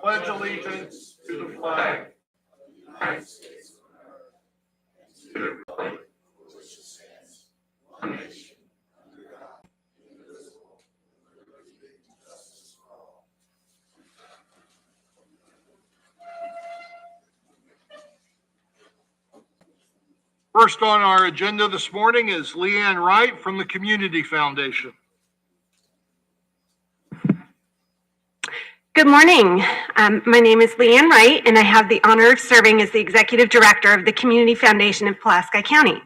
pledge allegiance to the flag of the United States of America and to the republic for which it stands, one nation, under God, indivisible, with liberty and justice for all. First on our agenda this morning is Leanne Wright from the Community Foundation. Good morning. My name is Leanne Wright, and I have the honor of serving as the Executive Director of the Community Foundation of Pulaski County.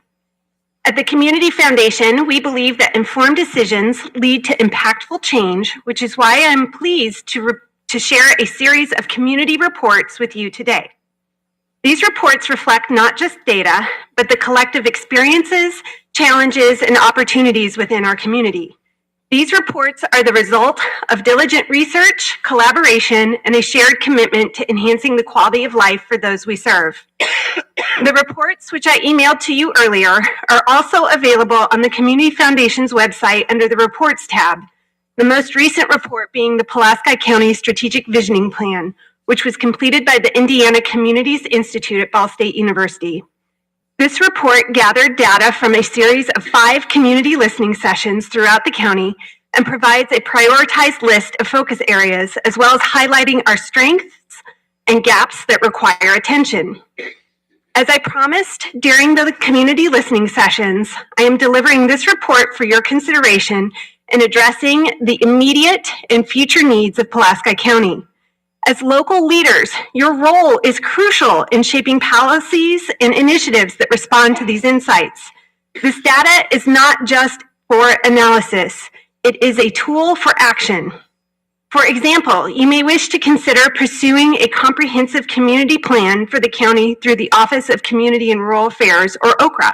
At the Community Foundation, we believe that informed decisions lead to impactful change, which is why I'm pleased to share a series of community reports with you today. These reports reflect not just data, but the collective experiences, challenges, and opportunities within our community. These reports are the result of diligent research, collaboration, and a shared commitment to enhancing the quality of life for those we serve. The reports, which I emailed to you earlier, are also available on the Community Foundation's website under the Reports tab, the most recent report being the Pulaski County Strategic Visioning Plan, which was completed by the Indiana Communities Institute at Ball State University. This report gathered data from a series of 5 community listening sessions throughout the county and provides a prioritized list of focus areas, as well as highlighting our strengths and gaps that require attention. As I promised during the community listening sessions, I am delivering this report for your consideration in addressing the immediate and future needs of Pulaski County. As local leaders, your role is crucial in shaping policies and initiatives that respond to these insights. This data is not just for analysis, it is a tool for action. For example, you may wish to consider pursuing a comprehensive community plan for the county through the Office of Community and Rural Affairs, or OCRA.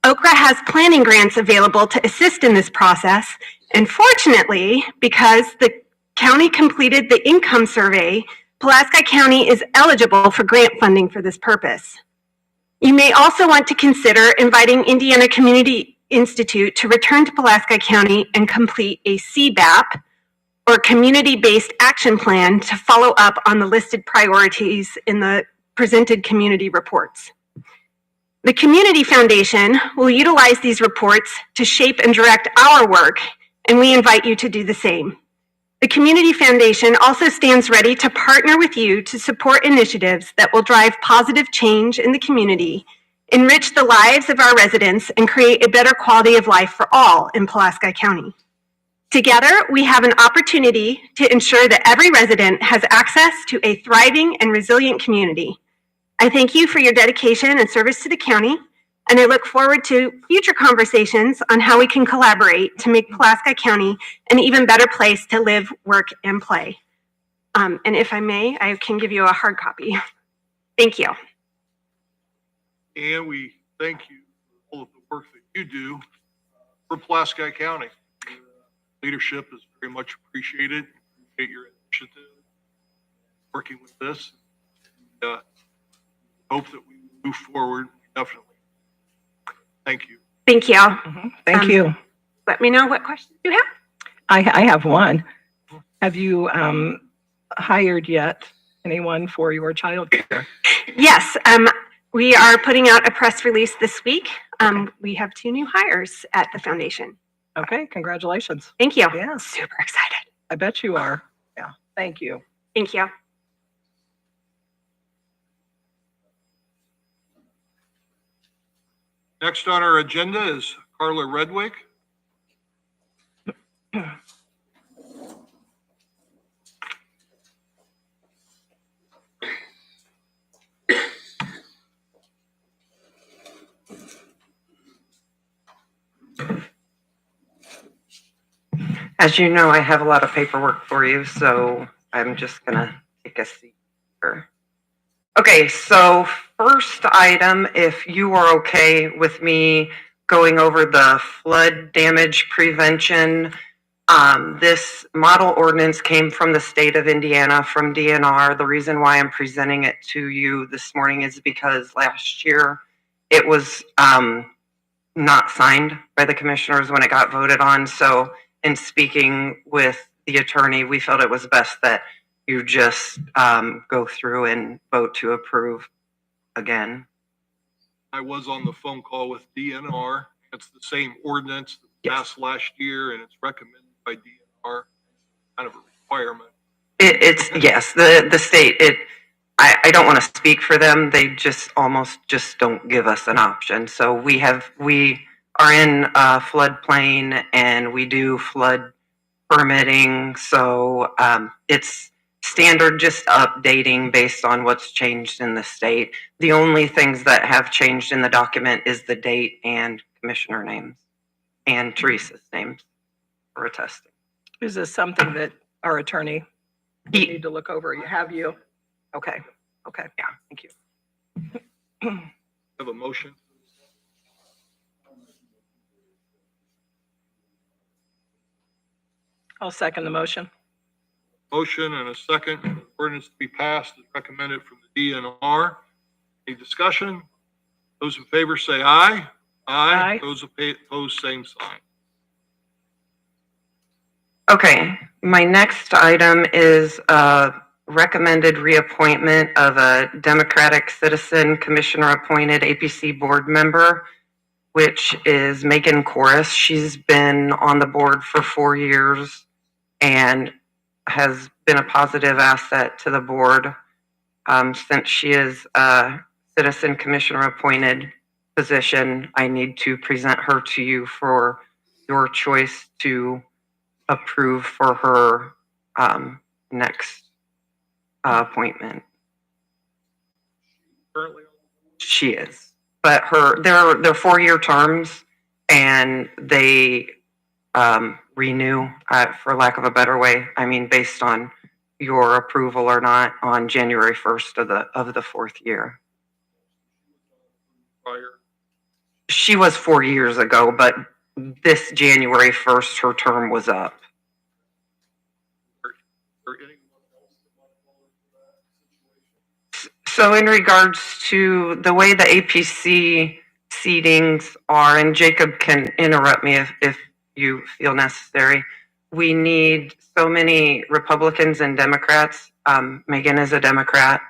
OCRA has planning grants available to assist in this process, and fortunately, because the county completed the income survey, Pulaski County is eligible for grant funding for this purpose. You may also want to consider inviting Indiana Community Institute to return to Pulaski County and complete a CBAP, or Community-Based Action Plan, to follow up on the listed priorities in the presented community reports. The Community Foundation will utilize these reports to shape and direct our work, and we invite you to do the same. The Community Foundation also stands ready to partner with you to support initiatives that will drive positive change in the community, enrich the lives of our residents, and create a better quality of life for all in Pulaski County. Together, we have an opportunity to ensure that every resident has access to a thriving and resilient community. I thank you for your dedication and service to the county, and I look forward to future conversations on how we can collaborate to make Pulaski County an even better place to live, work, and play. And if I may, I can give you a hard copy. Thank you. And we thank you for all of the work that you do for Pulaski County. Leadership is very much appreciated. Appreciate your initiative, working with this. Hope that we move forward, definitely. Thank you. Thank you. Thank you. Let me know what questions you have. I have one. Have you hired yet anyone for your child care? Yes, we are putting out a press release this week. We have 2 new hires at the foundation. Okay, congratulations. Thank you. Yeah. Super excited. I bet you are. Yeah, thank you. Thank you. Next on our agenda is Carla Redwick. As you know, I have a lot of paperwork for you, so I'm just going to take a seat here. Okay, so first item, if you are okay with me going over the flood damage prevention, this model ordinance came from the state of Indiana, from DNR. The reason why I'm presenting it to you this morning is because last year it was not signed by the commissioners when it got voted on. So in speaking with the attorney, we felt it was best that you just go through and vote to approve again. I was on the phone call with DNR. It's the same ordinance that passed last year, and it's recommended by DNR, kind of a requirement. It's yes, the state. I don't want to speak for them. They just almost just don't give us an option. So we are in floodplain, and we do flood permitting. So it's standard, just updating based on what's changed in the state. The only things that have changed in the document is the date and commissioner names and Teresa's names for attesting. Is this something that our attorney would need to look over? Have you? Okay. Okay. Yeah. Thank you. Have a motion? I'll second the motion. Motion and a second for the ordinance to be passed as recommended from the DNR. Any discussion? Those in favor say aye. Aye. Those opposed, same sign. Okay, my next item is a recommended reappointment of a Democratic citizen commissioner appointed A.P.C board member, which is Megan Korous. She's been on the board for 4 years and has been a positive asset to the board since she is a citizen commissioner appointed position. I need to present her to you for your choice to approve for her next appointment. Currently, She is, but they're 4-year terms, and they renew, for lack of a better way. I mean, based on your approval or not, on January 1st of the 4th year. prior, She was 4 years ago, but this January 1st, her term was up. or anyone else that might fall into that situation? So in regards to the way the A.P.C seatings are, and Jacob can interrupt me if you feel necessary, we need so many Republicans and Democrats. Megan is a Democrat,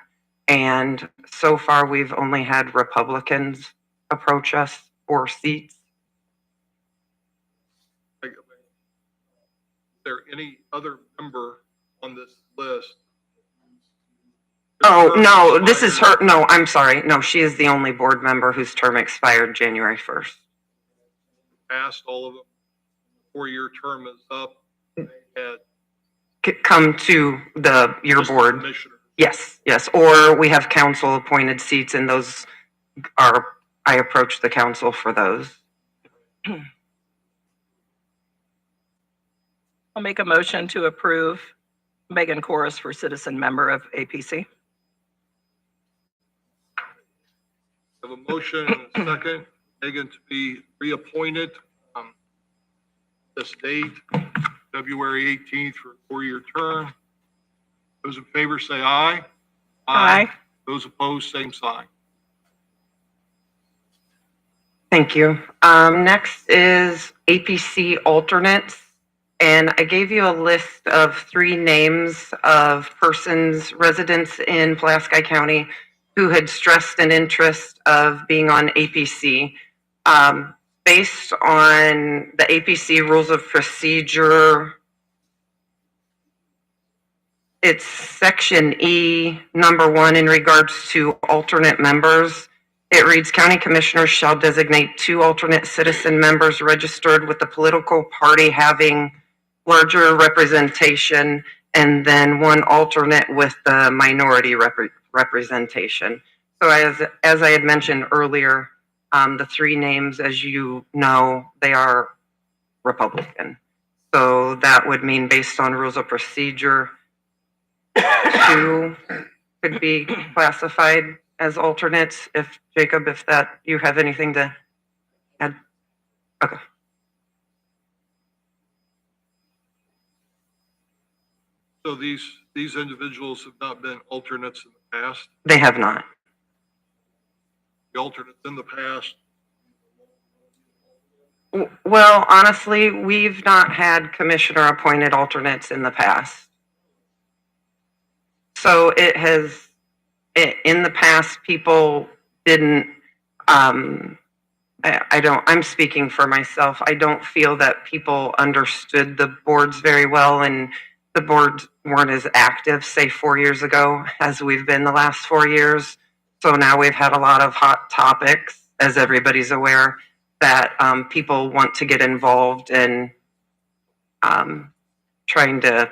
and so far we've only had Republicans approach us for seats. Is there any other member on this list? Oh, no, this is her. No, I'm sorry. No, she is the only board member whose term expired January 1st. Passed all of them. 4-year term is up. They had Come to your just the board. commissioner. Yes, yes. Or we have council appointed seats, and those are, I approach the council for those. I'll make a motion to approve Megan Korous for citizen member of A.P.C. Have a motion and a second. Megan to be reappointed. This date, February 18th for a 4-year term. Those in favor say aye. Aye. Those opposed, same sign. Thank you. Next is A.P.C alternates. And I gave you a list of 3 names of persons, residents in Pulaski County who had stressed an interest of being on A.P.C. Based on the A.P.C rules of procedure, it's section E, number 1, in regards to alternate members. It reads, county commissioners shall designate 2 alternate citizen members registered with the political party having larger representation, and then 1 alternate with the minority representation. So as I had mentioned earlier, the 3 names, as you know, they are Republican. So that would mean, based on rules of procedure, 2 could be classified as alternates. If Jacob, if that you have anything to add? Okay. So these individuals have not been alternates in the past. They have not. The alternates in the past, Well, honestly, we've not had commissioner appointed alternates in the past. So it has, in the past, people didn't, I'm speaking for myself. I don't feel that people understood the boards very well, and the boards weren't as active, say 4 years ago, as we've been the last 4 years. So now we've had a lot of hot topics, as everybody's aware, that people want to get involved in trying to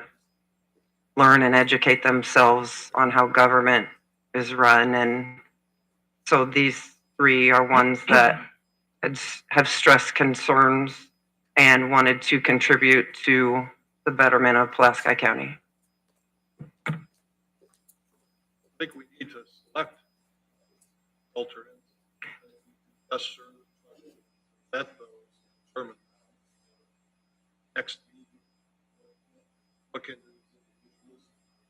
learn and educate themselves on how government is run. And so these three are ones that have stressed concerns and wanted to contribute to the betterment of Pulaski County. I think we need to select alternates. Yes, sir. Vet those, determine next meeting. Look into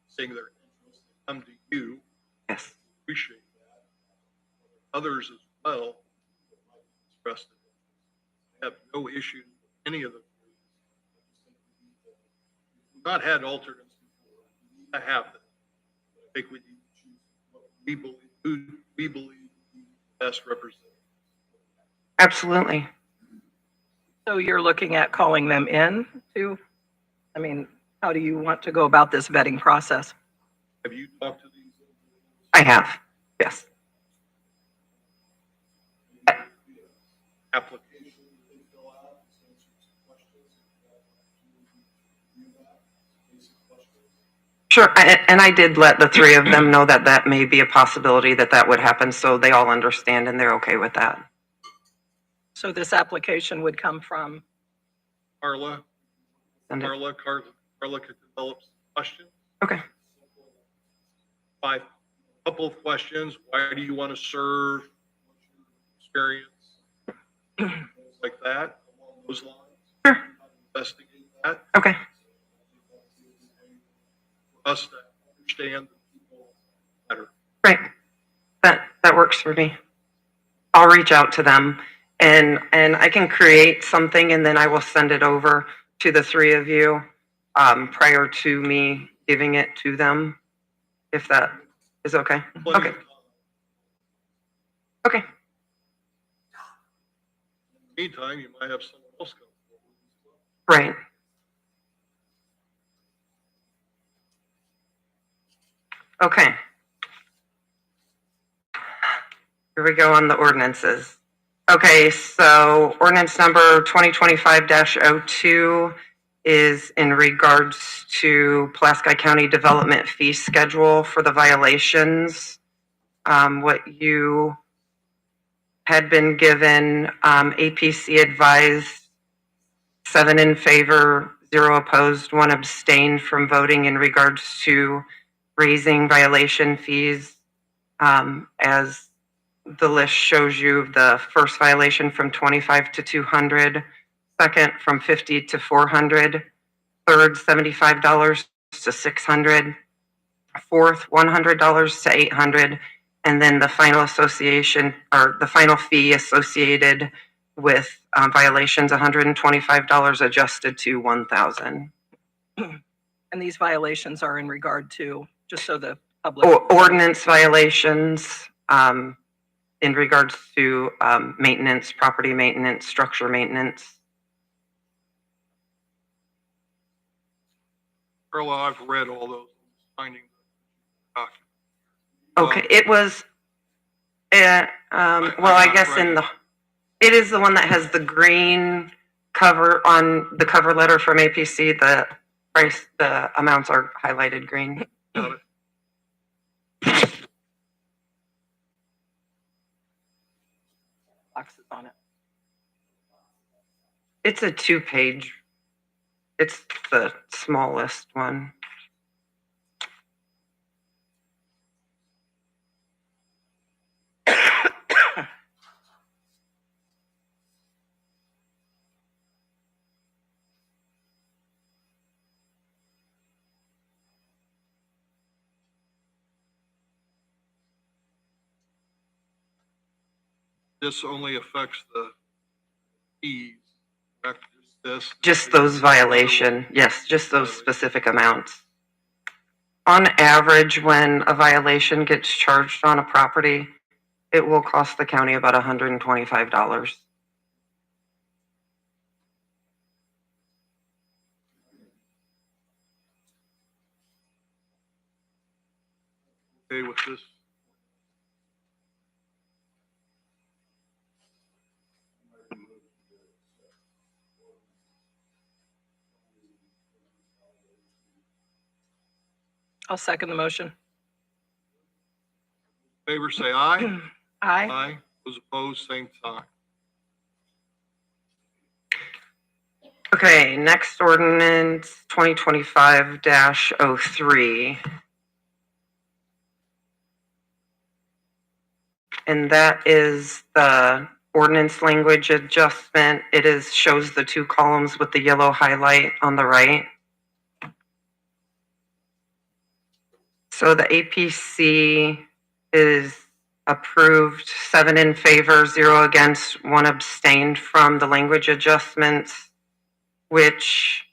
saying their interest, come to you. Yes. Appreciate that. Others as well express it. I have no issue with any of the three. We've not had alternates before. I have them. I think we need to choose what we believe, who we believe is the best representative. Absolutely. So you're looking at calling them in to, I mean, how do you want to go about this vetting process? Have you talked to these? I have, yes. Application they fill out, answer some questions. Basic questions. Sure, and I did let the three of them know that that may be a possibility that would happen, so they all understand and they're okay with that. So this application would come from, Carla Send it. Carla could develop some questions. Okay. Couple of questions. Why do you want to serve? What's your experience? Things like that, along those lines. Sure. Investigate that. Okay. For us to understand the people better. Great. That works for me. I'll reach out to them and I can create something and then I will send it over to the three of you prior to me giving it to them, if that is okay. Okay. Okay. Meantime, you might have someone else come forward. Right. Okay. Here we go on the ordinances. Okay, so ordinance number 2025-02 is in regards to Pulaski County Development Fee Schedule for the violations. What you had been given, A.P.C advised 7 in favor, 0 opposed, 1 abstained from voting in regards to raising violation fees. As the list shows you, the first violation from 25 to 200, second from 50 to 400, third $75 to 600, fourth $100 to 800, and then the final association or the final fee associated with violations $125 adjusted to 1,000. and these violations are in regard to, just so the public. Ordinance violations in regards to maintenance, property maintenance, structure maintenance. Carla, I've read all those findings. Okay, it was, well, I guess it is the one that has the green cover on the cover letter from A.P.C. The price, the amounts are highlighted green. Got it. Boxes on it. It's a 2-page. It's the smallest one. This only affects the fees, correct? Just those violation. Yes, just those specific amounts. On average, when a violation gets charged on a property, it will cost the county about $125. Okay with this? I'll second the motion. Favor say aye. Aye. Aye. Those opposed, same sign. Okay, next ordinance 2025-03. And that is the ordinance language adjustment. It shows the two columns with the yellow highlight on the right. So the A.P.C is approved, 7 in favor, 0 against, 1 abstained from the language adjustments, which,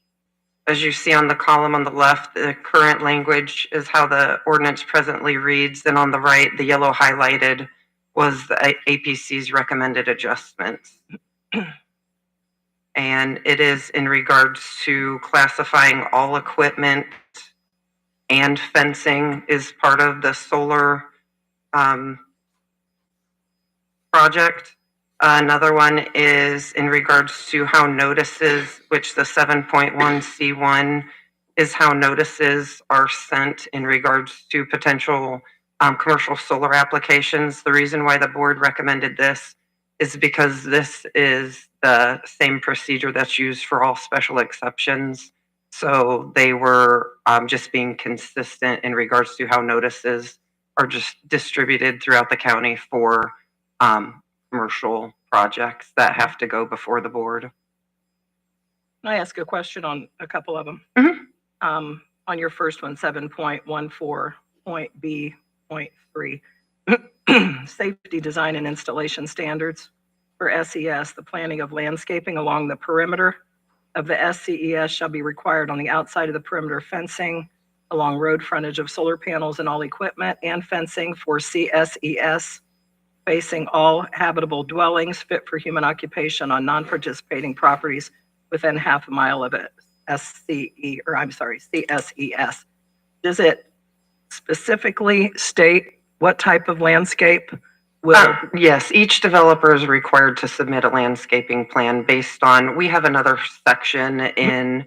as you see on the column on the left, the current language is how the ordinance presently reads, and on the right, the yellow highlighted was the A.P.C's recommended adjustments. And it is in regards to classifying all equipment and fencing is part of the solar project. Another one is in regards to how notices, which the 7.1C1 is how notices are sent in regards to potential commercial solar applications. The reason why the board recommended this is because this is the same procedure that's used for all special exceptions. So they were just being consistent in regards to how notices are just distributed throughout the county for commercial projects that have to go before the board. Can I ask a question on a couple of them? Mhm. On your first one, 7.14.B.3, safety design and installation standards for SES, the planning of landscaping along the perimeter of the SCES shall be required on the outside of the perimeter fencing along road frontage of solar panels and all equipment, and fencing for CSES facing all habitable dwellings fit for human occupation on non-participating properties within half a mile of it. CSES. Does it specifically state what type of landscape will? Yes, each developer is required to submit a landscaping plan based on, we have another section in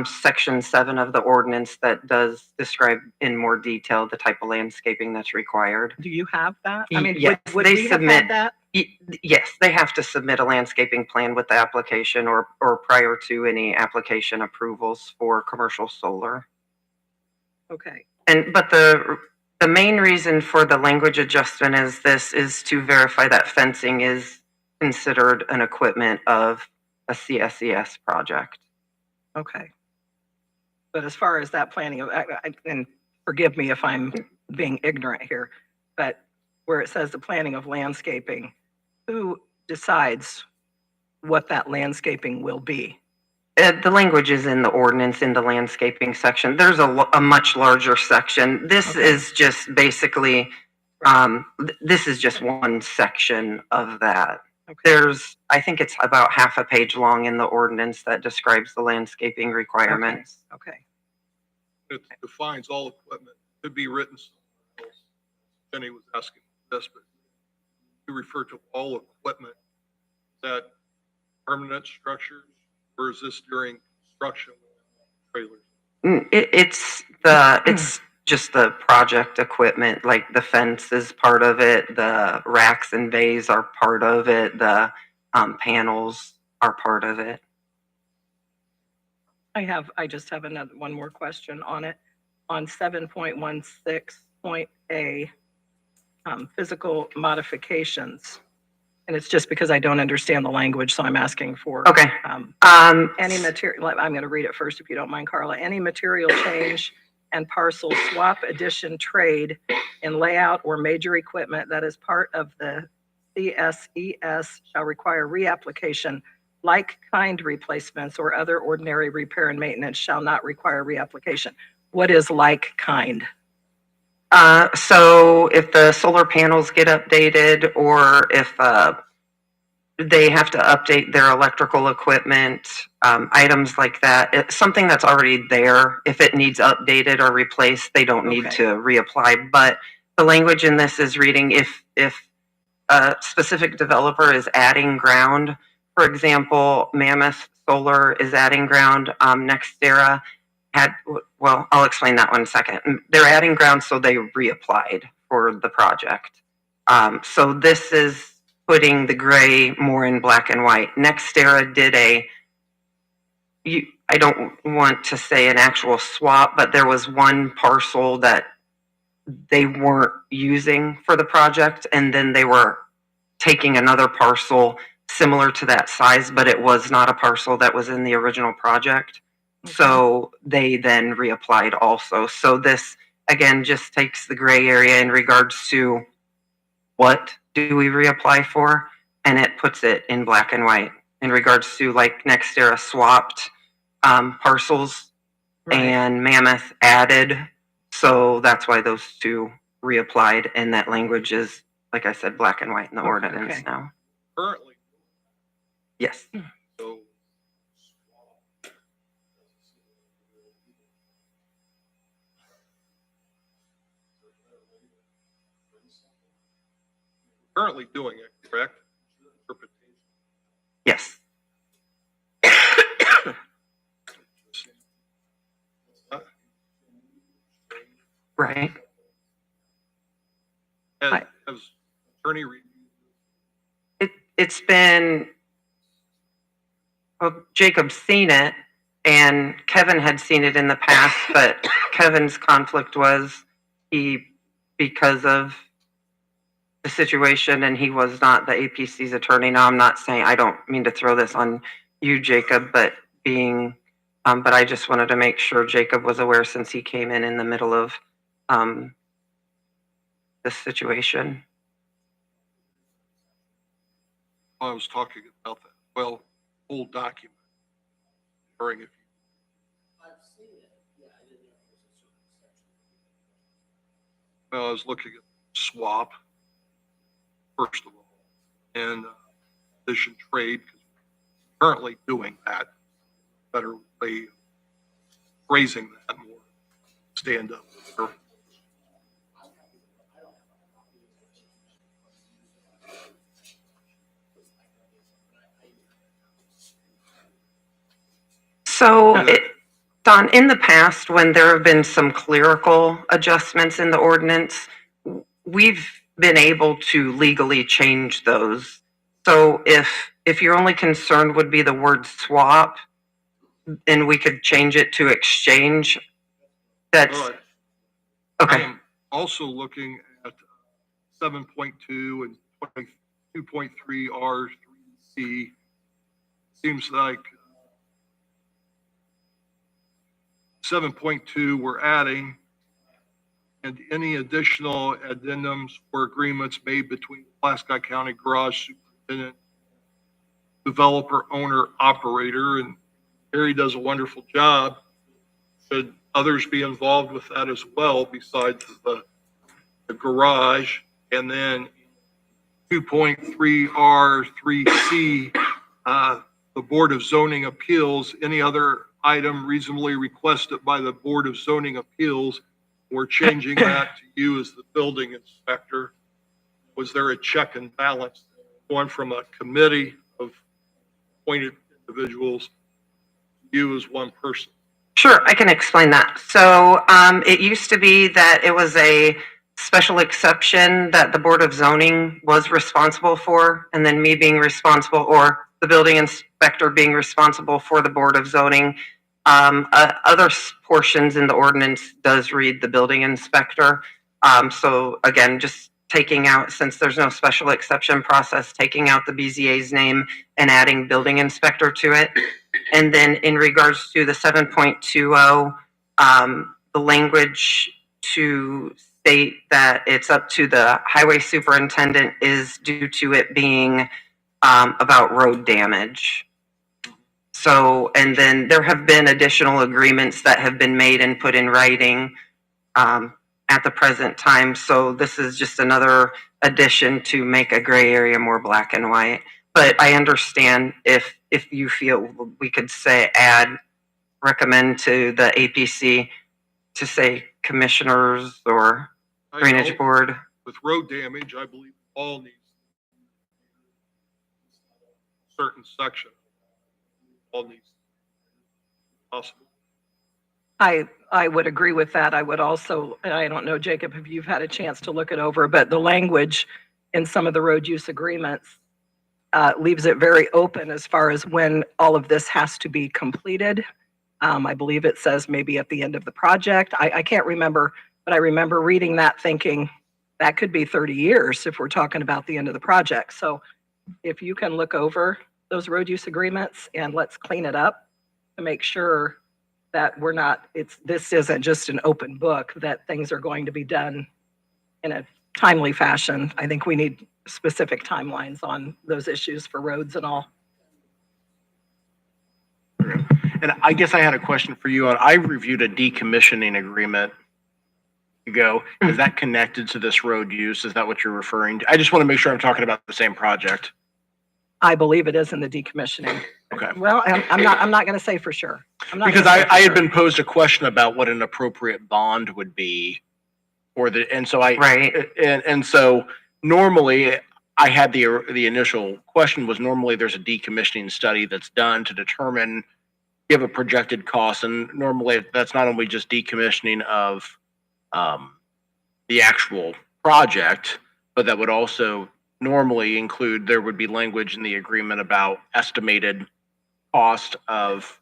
section 7 of the ordinance that does describe in more detail the type of landscaping that's required. Do you have that? I mean, Yes, would they we have submit- had that? Yes, they have to submit a landscaping plan with the application or prior to any application approvals for commercial solar. Okay. But the main reason for the language adjustment is to verify that fencing is considered an equipment of a CSES project. Okay. But as far as that planning, and forgive me if I'm being ignorant here, but where it says the planning of landscaping, who decides what that landscaping will be? The language is in the ordinance in the landscaping section. There's a much larger section. This is just basically, this is just one section of that. Okay. I think it's about half a page long in the ordinance that describes the landscaping requirements. Okay. It defines all equipment. Could be written somewhere else. Jenny was asking this, but you refer to all equipment. Is that permanent structures, or is this during construction trailers? It's just the project equipment, like the fence is part of it, the racks and bays are part of it, the panels are part of it. I just have one more question on it. On 7.16.A, physical modifications. And it's just because I don't understand the language, so I'm asking for. Okay. Any material, I'm going to read it first if you don't mind, Carla. Any material change and parcel swap, addition, trade in layout or major equipment that is part of the CSES shall require reapplication. Like kind replacements or other ordinary repair and maintenance shall not require reapplication. What is like kind? So if the solar panels get updated, or if they have to update their electrical equipment, items like that, it's something that's already there. If it needs updated or replaced, they don't need Okay. to reapply. But the language in this is reading if a specific developer is adding ground. For example, Mammoth Solar is adding ground. NextEra had, well, I'll explain that one in a second. They're adding ground, so they reapplied for the project. So this is putting the gray more in black and white. NextEra did I don't want to say an actual swap, but there was one parcel that they weren't using for the project, and then they were taking another parcel similar to that size, but it was not a parcel that was in the original project. Okay. So they then reapplied also. So this, again, just takes the gray area in regards to what do we reapply for, and it puts it in black and white in regards to, like, NextEra swapped parcels, Right. and Mammoth added. So that's why those two reapplied, and that language is, like I said, black and white in the Okay, ordinance okay. now. Currently, Yes. so currently doing it, correct? Yes. Right. Has attorney reviewed? It's been, well, Jacob's seen it, and Kevin had seen it in the past, but Kevin's conflict was because of the situation, and he was not the A.P.C's attorney. Now, I'm not saying, I don't mean to throw this on you, Jacob, but but I just wanted to make sure Jacob was aware, since he came in the middle of this situation. I was talking about that. Well, full document. During if I've seen it. Yeah, I didn't know it was a certain section. well, I was looking at swap first of all, and addition trade, because we're currently doing that. Better way of phrasing that more. Stand up. So, Don, in the past, when there have been some clerical adjustments in the ordinance, we've been able to legally change those. So if your only concern would be the word swap, and we could change it to exchange, that's, But I okay. am also looking at 7.2 and 22.3 R3C. Seems like 7.2 we're adding, and any additional addendums or agreements made between Pulaski County Garage Superintendent, developer, owner, operator, and Harry does a wonderful job. Should others be involved with that as well, besides the garage? And then 2.3 R3C, the Board of Zoning Appeals, any other item reasonably requested by the Board of Zoning Appeals, we're changing that to you as the building inspector. Was there a check and balance going from a committee of appointed individuals to you as one person? Sure, I can explain that. So it used to be that it was a special exception that the Board of Zoning was responsible for, and then me being responsible, or the building inspector being responsible for the Board of Zoning. Other portions in the ordinance does read the building inspector. So again, just taking out, since there's no special exception process, taking out the BZA's name and adding building inspector to it. And then in regards to the 7.20, the language to state that it's up to the highway superintendent is due to it being about road damage. So, and then there have been additional agreements that have been made and put in writing at the present time. So this is just another addition to make a gray area more black and white. But I understand if you feel we could say recommend to the A.P.C. to say commissioners or I drainage know board. with road damage, I believe all needs certain section. All needs possible. I would agree with that. I would also, and I don't know, Jacob, if you've had a chance to look it over, but the language in some of the road use agreements leaves it very open as far as when all of this has to be completed. I believe it says maybe at the end of the project. I can't remember, but I remember reading that thinking that could be 30 years if we're talking about the end of the project. So if you can look over those road use agreements and let's clean it up to make sure that we're not, this isn't just an open book, that things are going to be done in a timely fashion. I think we need specific timelines on those issues for roads and all. And I guess I had a question for you. I reviewed a decommissioning agreement ago. Is that connected to this road use? Is that what you're referring to? I just want to make sure I'm talking about the same project. I believe it is in the decommissioning. Okay. Well, I'm not going to say for sure. Because I had been posed a question about what an appropriate bond would be for the, and so Right. and so normally I had the initial question was normally there's a decommissioning study that's done to determine, give a projected cost, and normally that's not only just decommissioning of the actual project, but that would also normally include, there would be language in the agreement about estimated cost of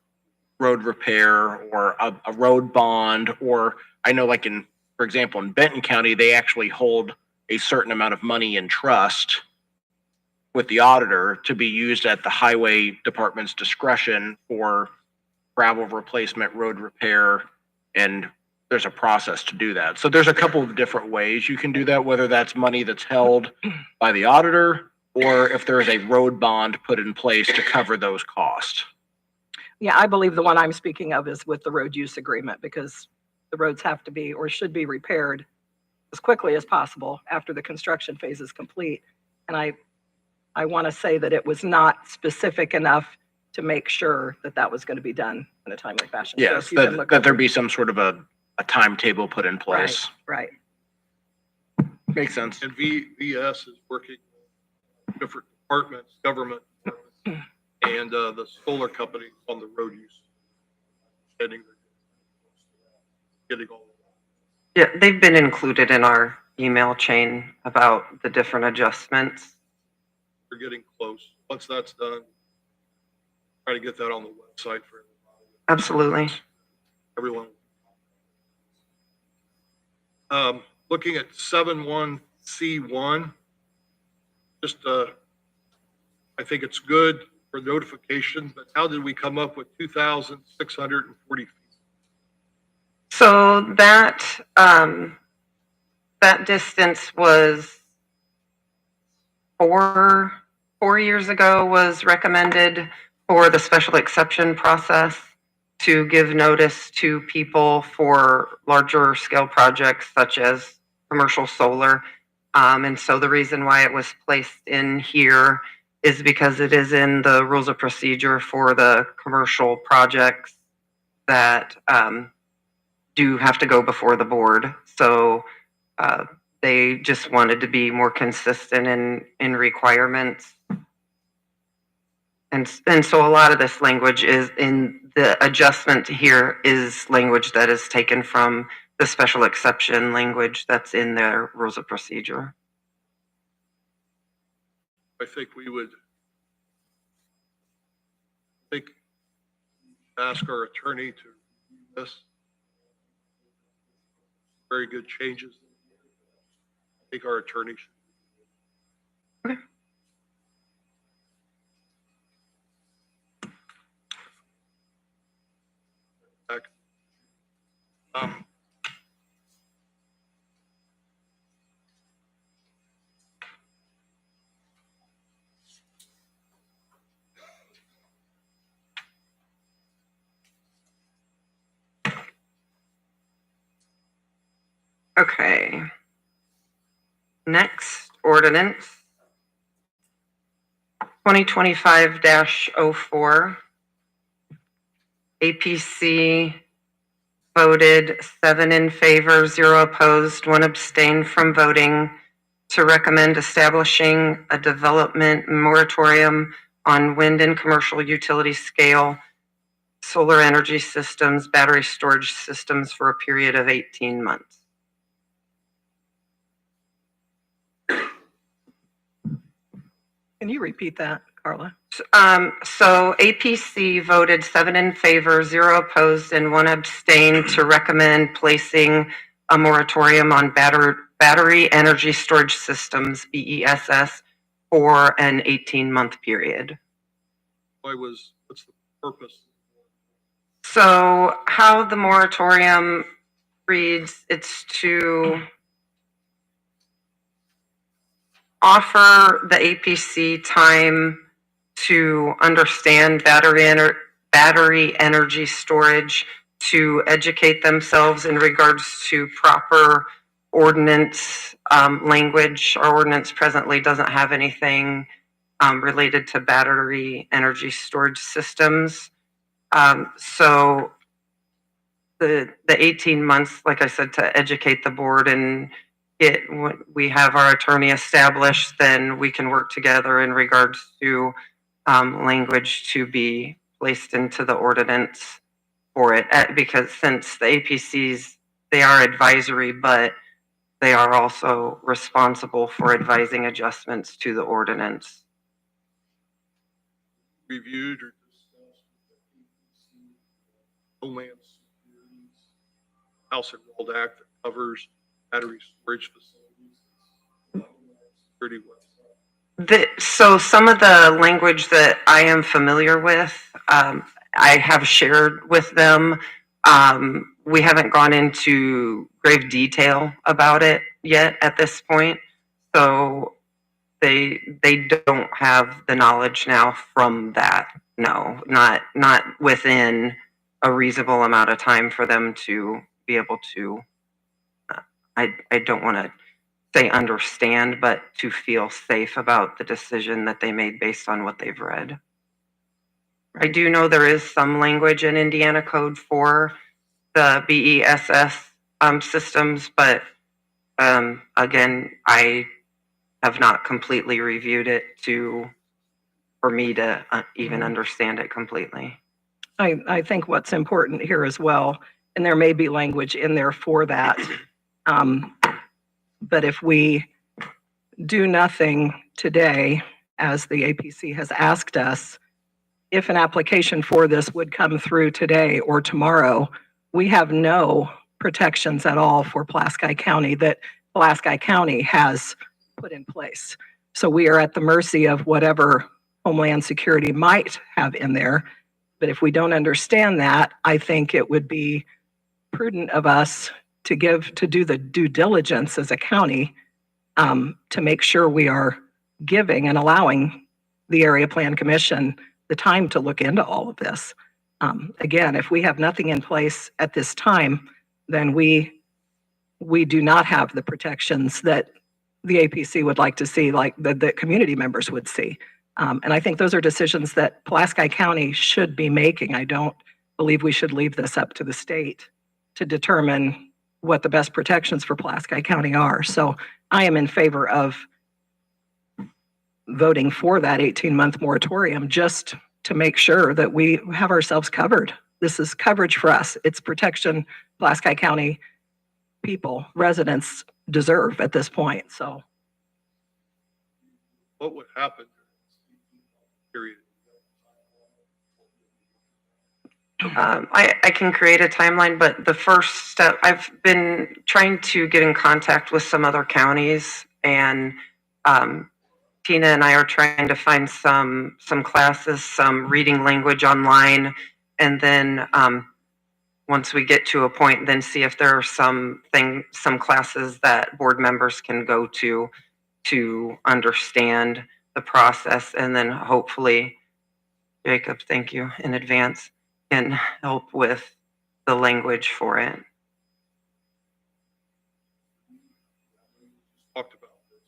road repair or a road bond, or I know like in, for example, in Benton County, they actually hold a certain amount of money in trust with the auditor to be used at the highway department's discretion for gravel replacement, road repair, and there's a process to do that. So there's a couple of different ways you can do that, whether that's money that's held by the auditor or if there is a road bond put in place to cover those costs. Yeah, I believe the one I'm speaking of is with the road use agreement because the roads have to be or should be repaired as quickly as possible after the construction phase is complete. And I want to say that it was not specific enough to make sure that that was going to be done in a timely fashion. So Yes, if you can look that there over- be some sort of a timetable put in place. Right. Makes sense. And VS is working with different departments, government departments, and the solar company on the road use. Getting all of that. Yeah, they've been included in our email chain about the different adjustments. We're getting close. Once that's done, try to get that on the website for Absolutely. everyone. Looking at 71C1, just I think it's good for notification, but how did we come up with 2,640 feet? So that that distance was four years ago was recommended for the special exception process to give notice to people for larger scale projects such as commercial solar. And so the reason why it was placed in here is because it is in the rules of procedure for the commercial projects that do have to go before the board. So they just wanted to be more consistent in requirements. And so a lot of this language is in the adjustment here is language that is taken from the special exception language that's in their rules of procedure. I think we would ask our attorney to review this. Very good changes. I think our attorney should. Okay. Back. Okay. Next ordinance, 2025-04. A.P.C. voted 7 in favor, 0 opposed, 1 abstained from voting to recommend establishing a development moratorium on wind and commercial utility scale solar energy systems, battery storage systems for a period of 18 months. Can you repeat that, Carla? So A.P.C. voted 7 in favor, 0 opposed, and 1 abstained to recommend placing a moratorium on battery energy storage systems, BESS, for an 18-month period. What's the purpose? So how the moratorium reads, it's to offer the A.P.C. time to understand battery energy storage, to educate themselves in regards to proper ordinance language. Our ordinance presently doesn't have anything related to battery energy storage systems. So the 18 months, like I said, to educate the board and we have our attorney established, then we can work together in regards to language to be placed into the ordinance for it. Because since the A.P.Cs, they are advisory, but they are also responsible for advising adjustments to the ordinance. Reviewed or discussed with the A.P.C. Homeland Security's House and World Act that covers battery storage facilities. Security website. So some of the language that I am familiar with, I have shared with them. We haven't gone into grave detail about it yet at this point. So they don't have the knowledge now from that. No, not within a reasonable amount of time for them to be able to, I don't want to say understand, but to feel safe about the decision that they made based on what they've read. I do know there is some language in Indiana code for the BESS systems, but again, I have not completely reviewed it for me to even understand it completely. I think what's important here as well, and there may be language in there for that, but if we do nothing today, as the A.P.C. has asked us, if an application for this would come through today or tomorrow, we have no protections at all for Pulaski County that Pulaski County has put in place. So we are at the mercy of whatever Homeland Security might have in there. But if we don't understand that, I think it would be prudent of us to do the due diligence as a county to make sure we are giving and allowing the Area Plan Commission the time to look into all of this. Again, if we have nothing in place at this time, then we do not have the protections that the A.P.C. would like to see, like the community members would see. And I think those are decisions that Pulaski County should be making. I don't believe we should leave this up to the state to determine what the best protections for Pulaski County are. So I am in favor of voting for that 18-month moratorium just to make sure that we have ourselves covered. This is coverage for us. It's protection Pulaski County people, residents deserve at this point. So What would happen during this period? I can create a timeline, but the first step, I've been trying to get in contact with some other counties, and Tina and I are trying to find some classes, some reading language online, and then once we get to a point, then see if there are some classes that board members can go to understand the process, and then hopefully, Jacob, thank you in advance, can help with the language for it. talked about this.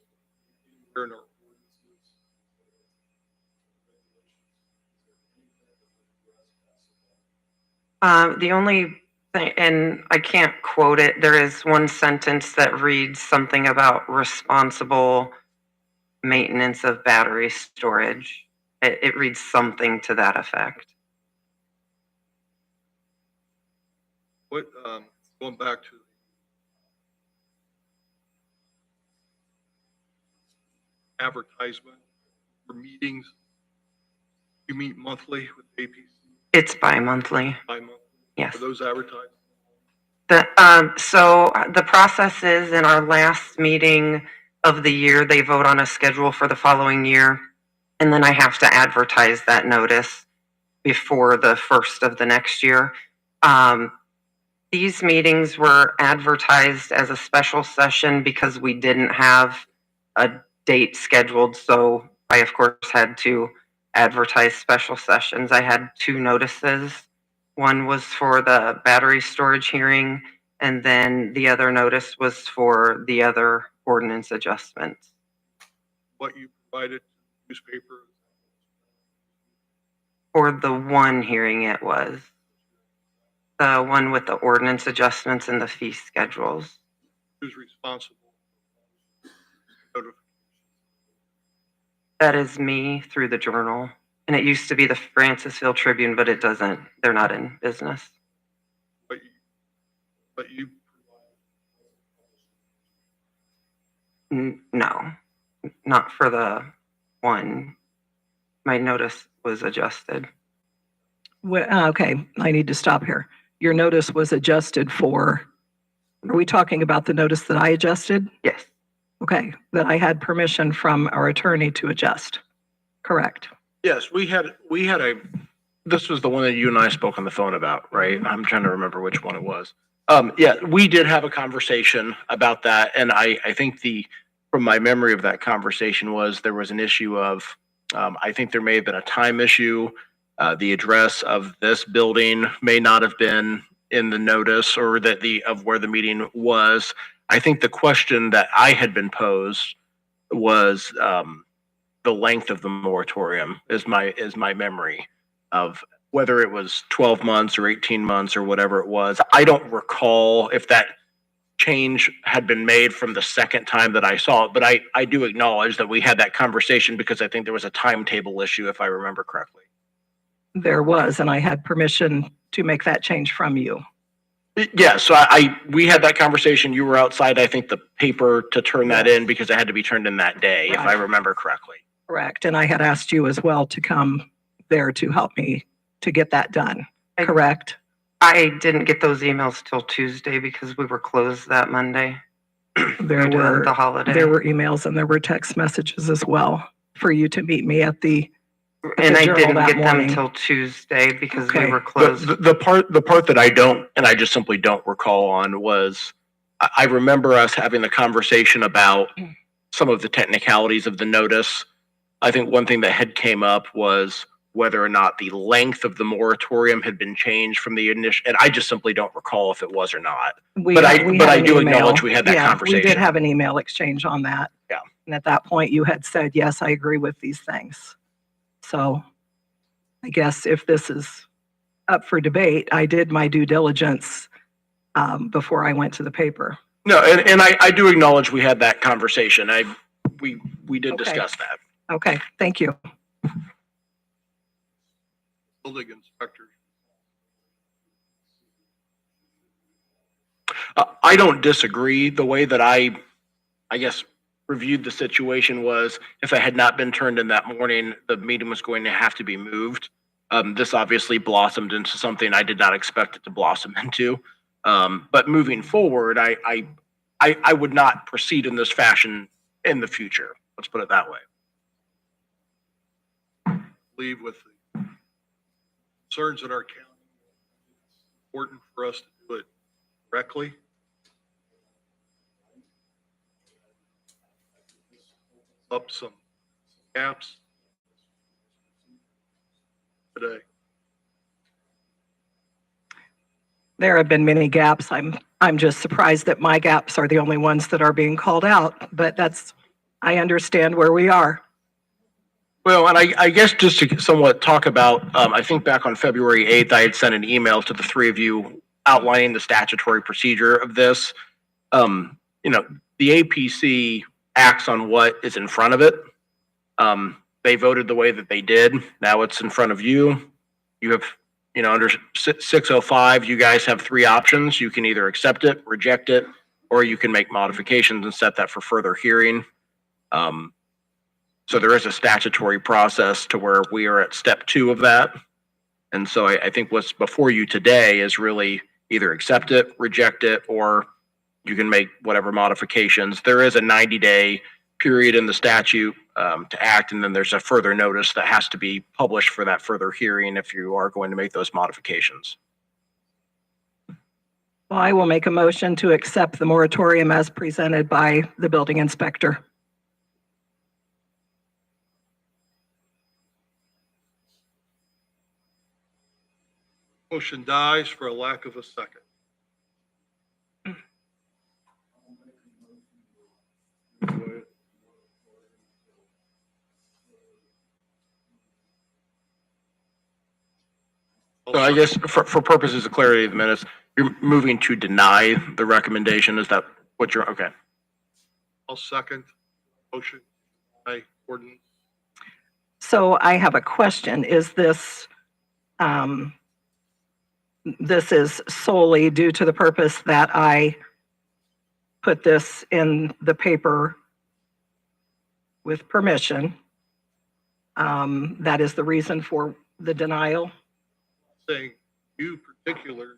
We're in our ordinances, regulations. The only thing, and I can't quote it, there is one sentence that reads something about responsible maintenance of battery storage. It reads something to that effect. What, going back to advertisement for meetings, you meet monthly with A.P.C, It's bi-monthly. bi-monthly? Yes. Are those advertised? So the process is in our last meeting of the year, they vote on a schedule for the following year. And then I have to advertise that notice before the first of the next year. These meetings were advertised as a special session because we didn't have a date scheduled. So I, of course, had to advertise special sessions. I had 2 notices. One was for the battery storage hearing, and then the other notice was for the other ordinance adjustments. What you provided to the newspaper? For the one hearing, it was the one with the ordinance adjustments and the fee schedules. Who's responsible? Notification. That is me through the Journal. And it used to be the Francisville Tribune, but it doesn't. They're not in business. But you No, not for the one. My notice was adjusted. Okay, I need to stop here. Your notice was adjusted for, are we talking about the notice that I adjusted? Yes, Okay, that I had permission from our attorney to adjust. Correct. Yes, we had this was the one that you and I spoke on the phone about, right? I'm trying to remember which one it was. Yeah, we did have a conversation about that. And I think from my memory of that conversation was there was an issue of, I think there may have been a time issue. The address of this building may not have been in the notice, or that of where the meeting was. I think the question that I had been posed was the length of the moratorium is my memory of whether it was 12 months or 18 months or whatever it was. I don't recall if that change had been made from the second time that I saw it, but I do acknowledge that we had that conversation because I think there was a timetable issue, if I remember correctly. There was, and I had permission to make that change from you. Yeah, so we had that conversation. You were outside, I think, the paper to turn that in because it had to be turned in that day, if I remember correctly. Correct. And I had asked you as well to come there to help me to get that done. Correct. I didn't get those emails till Tuesday because we were closed that Monday. There due to were the holiday. There were emails and there were text messages as well for you to meet me at the And I Journal didn't that get morning. them till Tuesday because we Okay. were closed. The part that I don't, and I just simply don't recall on was, I remember us having the conversation about some of the technicalities of the notice. I think one thing that had came up was whether or not the length of the moratorium had been changed from the initial, and I just simply don't recall if it was or not. But I do acknowledge we had that conversation. We did have an email exchange on that. Yeah. And at that point you had said, yes, I agree with these things. So I guess if this is up for debate, I did my due diligence before I went to the paper. No, and I do acknowledge we had that conversation. We did Okay. discuss that. Okay, thank you. building inspectors. I don't disagree. The way that I guess, reviewed the situation was if it had not been turned in that morning, the meeting was going to have to be moved. This obviously blossomed into something I did not expect it to blossom into. But moving forward, I would not proceed in this fashion in the future. Let's put it that way. Leave with the concerns in our county. It's important for us to do it correctly. Up some gaps today. There have been many gaps. I'm just surprised that my gaps are the only ones that are being called out, but I understand where we are. Well, and I guess just to somewhat talk about, I think back on February 8th, I had sent an email to the three of you outlining the statutory procedure of this. The A.P.C. acts on what is in front of it. They voted the way that they did. Now it's in front of you. You have, under 605, you guys have three options. You can either accept it, reject it, or you can make modifications and set that for further hearing. So there is a statutory process to where we are at step 2 of that. And so I think what's before you today is really either accept it, reject it, or you can make whatever modifications. There is a 90-day period in the statute to act, and then there's a further notice that has to be published for that further hearing if you are going to make those modifications. Well, I will make a motion to accept the moratorium as presented by the building inspector. Motion dies for a lack of a second. So I guess for purposes of clarity of the minutes, you're moving to deny the recommendation. Is that what you're, okay? I'll second motion by ordinance. So I have a question. Is this is solely due to the purpose that I put this in the paper with permission? That is the reason for the denial? Saying you particular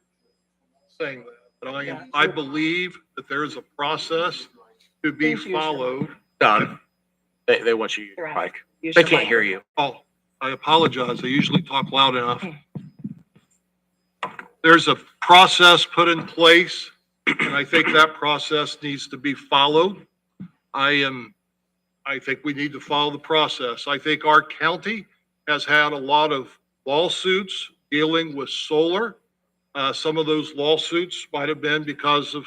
saying that, but Yeah. I believe that there is a process to be Please use your followed. Done. They want you to use your mic. Use They your can't mic. hear you. Oh, I apologize. I usually talk loud enough. There's a process put in place, and I think that process needs to be followed. I think we need to follow the process. I think our county has had a lot of lawsuits dealing with solar. Some of those lawsuits might have been because of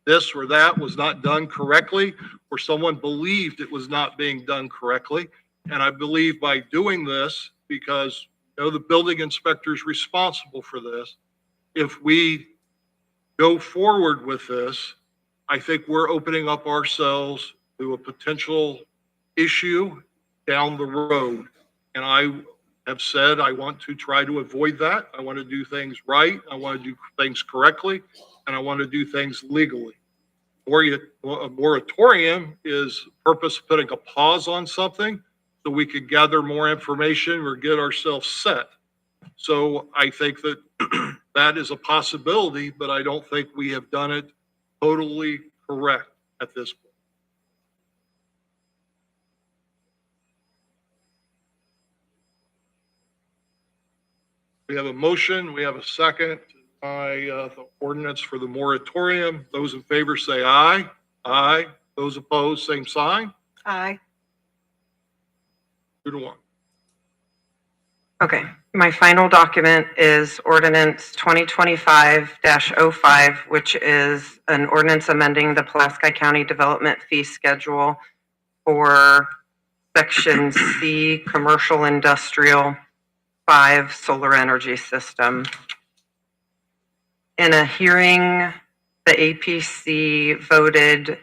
this or that was not done correctly, or someone believed it was not being done correctly. And I believe by doing this, because the building inspector is responsible for this, if we go forward with this, I think we're opening up ourselves to a potential issue down the road. And I have said I want to try to avoid that. I want to do things right. I want to do things correctly, and I want to do things legally. A moratorium is purpose of putting a pause on something so we could gather more information or get ourselves set. So I think that that is a possibility, but I don't think we have done it totally correct at this point. We have a motion, we have a second by the ordinance for the moratorium. Those in favor say aye. Aye. Those opposed, same sign. Aye. 2-1. Okay, my final document is ordinance 2025-05, which is an ordinance amending the Pulaski County Development Fee Schedule for Section C, Commercial Industrial 5 Solar Energy System. In a hearing, the A.P.C. voted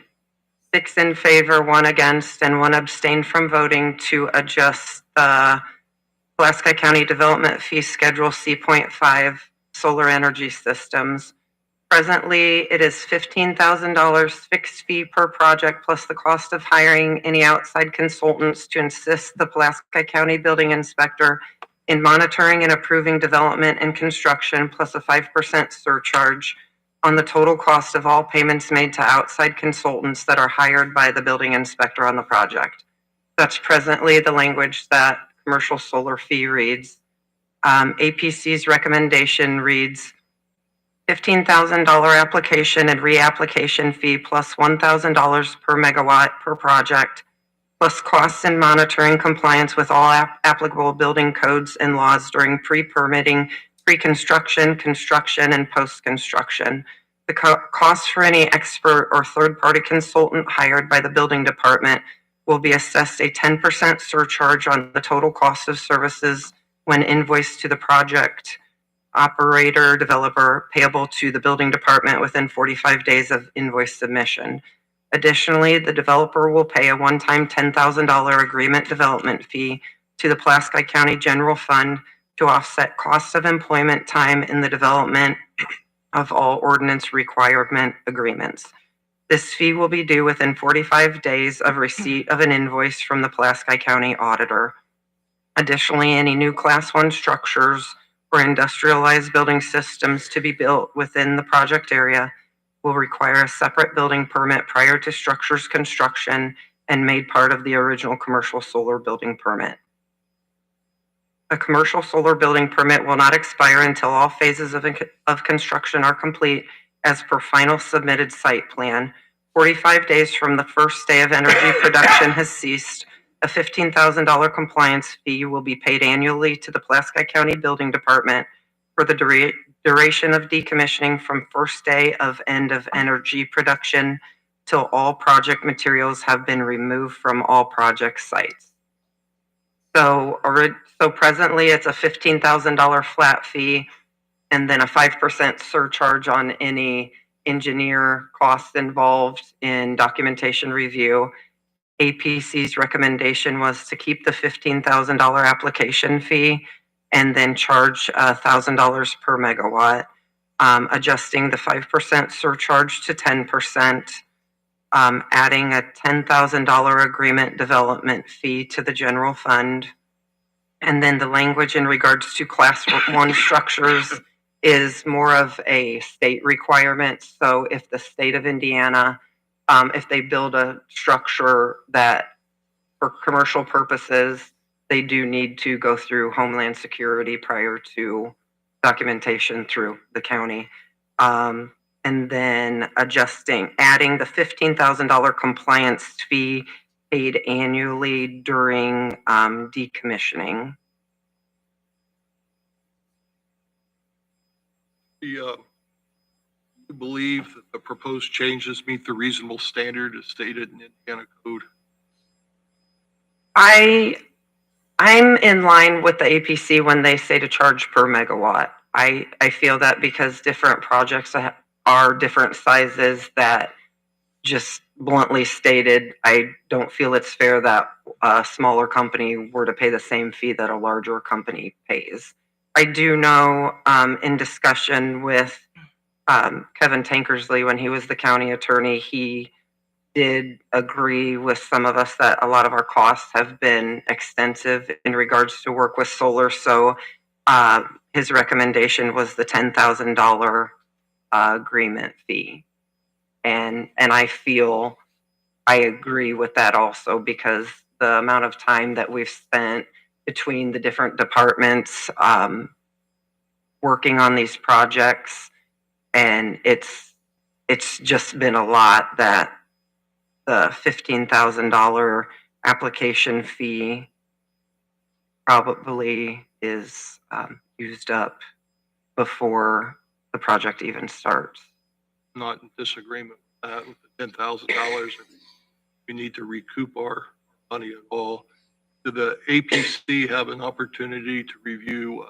6 in favor, 1 against, and 1 abstained from voting to adjust the Pulaski County Development Fee Schedule C.5 Solar Energy Systems. Presently, it is $15,000 fixed fee per project plus the cost of hiring any outside consultants to assist the Pulaski County Building Inspector in monitoring and approving development and construction, plus a 5% surcharge on the total cost of all payments made to outside consultants that are hired by the building inspector on the project. That's presently the language that commercial solar fee reads. A.P.C.'s recommendation reads $15,000 application and reapplication fee plus $1,000 per megawatt per project, plus costs in monitoring compliance with all applicable building codes and laws during pre-permitting pre-construction, construction, and post-construction. The cost for any expert or third-party consultant hired by the building department will be assessed a 10% surcharge on the total cost of services when invoiced to the project operator developer payable to the building department within 45 days of invoice submission. Additionally, the developer will pay a one-time $10,000 agreement development fee to the Pulaski County General Fund to offset costs of employment time in the development of all ordinance requirement agreements. This fee will be due within 45 days of receipt of an invoice from the Pulaski County Auditor. Additionally, any new Class 1 structures or industrialized building systems to be built within the project area will require a separate building permit prior to structure's construction and made part of the original commercial solar building permit. A commercial solar building permit will not expire until all phases of construction are complete as per final submitted site plan. 45 days from the first day of energy production has ceased. A $15,000 compliance fee will be paid annually to the Pulaski County Building Department for the duration of decommissioning from first day of end of energy production till all project materials have been removed from all project sites. So presently it's a $15,000 flat fee and then a 5% surcharge on any engineer costs involved in documentation review. A.P.C's recommendation was to keep the $15,000 application fee and then charge $1,000 per megawatt, adjusting the 5% surcharge to 10%, adding a $10,000 agreement development fee to the general fund. And then the language in regards to Class 1 structures is more of a state requirement. So if the state of Indiana, if they build a structure that for commercial purposes, they do need to go through Homeland Security prior to documentation through the county. And then adding the $15,000 compliance fee paid annually during decommissioning. You believe that the proposed changes meet the reasonable standard as stated in Indiana code? I'm in line with the A.P.C when they say to charge per megawatt. I feel that because different projects are different sizes, that just bluntly stated, I don't feel it's fair that a smaller company were to pay the same fee that a larger company pays. I do know in discussion with Kevin Tankersley when he was the county attorney, he did agree with some of us that a lot of our costs have been extensive in regards to work with solar. So his recommendation was the $10,000 agreement fee. And I feel I agree with that also, because the amount of time that we've spent between the different departments working on these projects, and it's just been a lot that the $15,000 application fee probably is used up before the project even starts. Not in disagreement with that, with the $10,000. We need to recoup our money at all. Did the A.P.C have an opportunity to review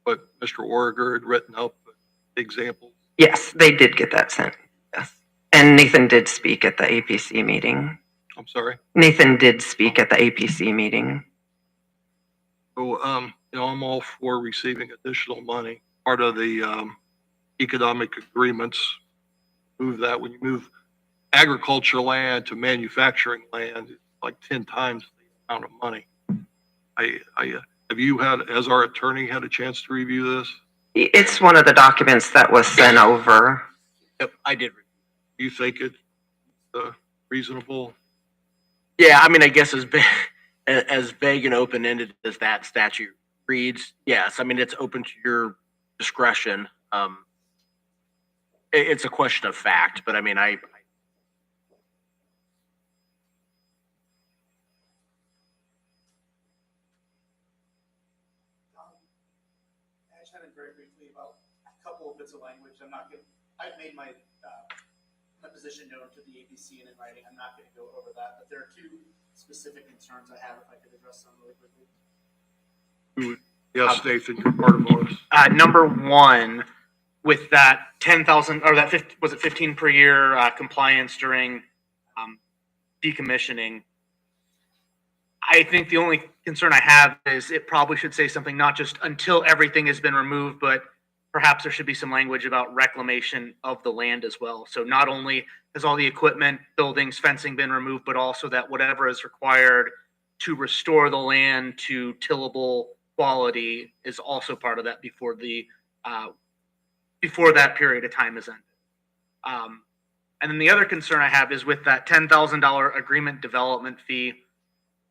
what Mr. Origer had written up, examples? Yes, they did get that sent. Yes. And Nathan did speak at the A.P.C meeting. I'm sorry? Nathan did speak at the A.P.C meeting. So, I'm all for receiving additional money. Part of the economic agreements, move that when you move agriculture land to manufacturing land, it's like 10 times the amount of money. Has our attorney had a chance to review this? It's one of the documents that was sent over. Yep, I did. Do you think it's reasonable? Yeah, I mean, I guess as vague and open-ended as that statute reads, yes. I mean, it's open to your discretion. It's a question of fact, but I mean, chatted very briefly about a couple of bits of language. I've made my position known to the A.P.C and in writing. I'm not gonna go over that, but there are two specific concerns I have, if I could address them really quickly. Yes, Nathan, you're part of ours. Number one, with that 10,000 or that 50, was it 15 per year compliance during decommissioning? I think the only concern I have is it probably should say something not just until everything has been removed, but perhaps there should be some language about reclamation of the land as well. So not only has all the equipment, buildings, fencing been removed, but also that whatever is required to restore the land to tillable quality is also part of that before that period of time is ended. And then the other concern I have is with that $10,000 agreement development fee.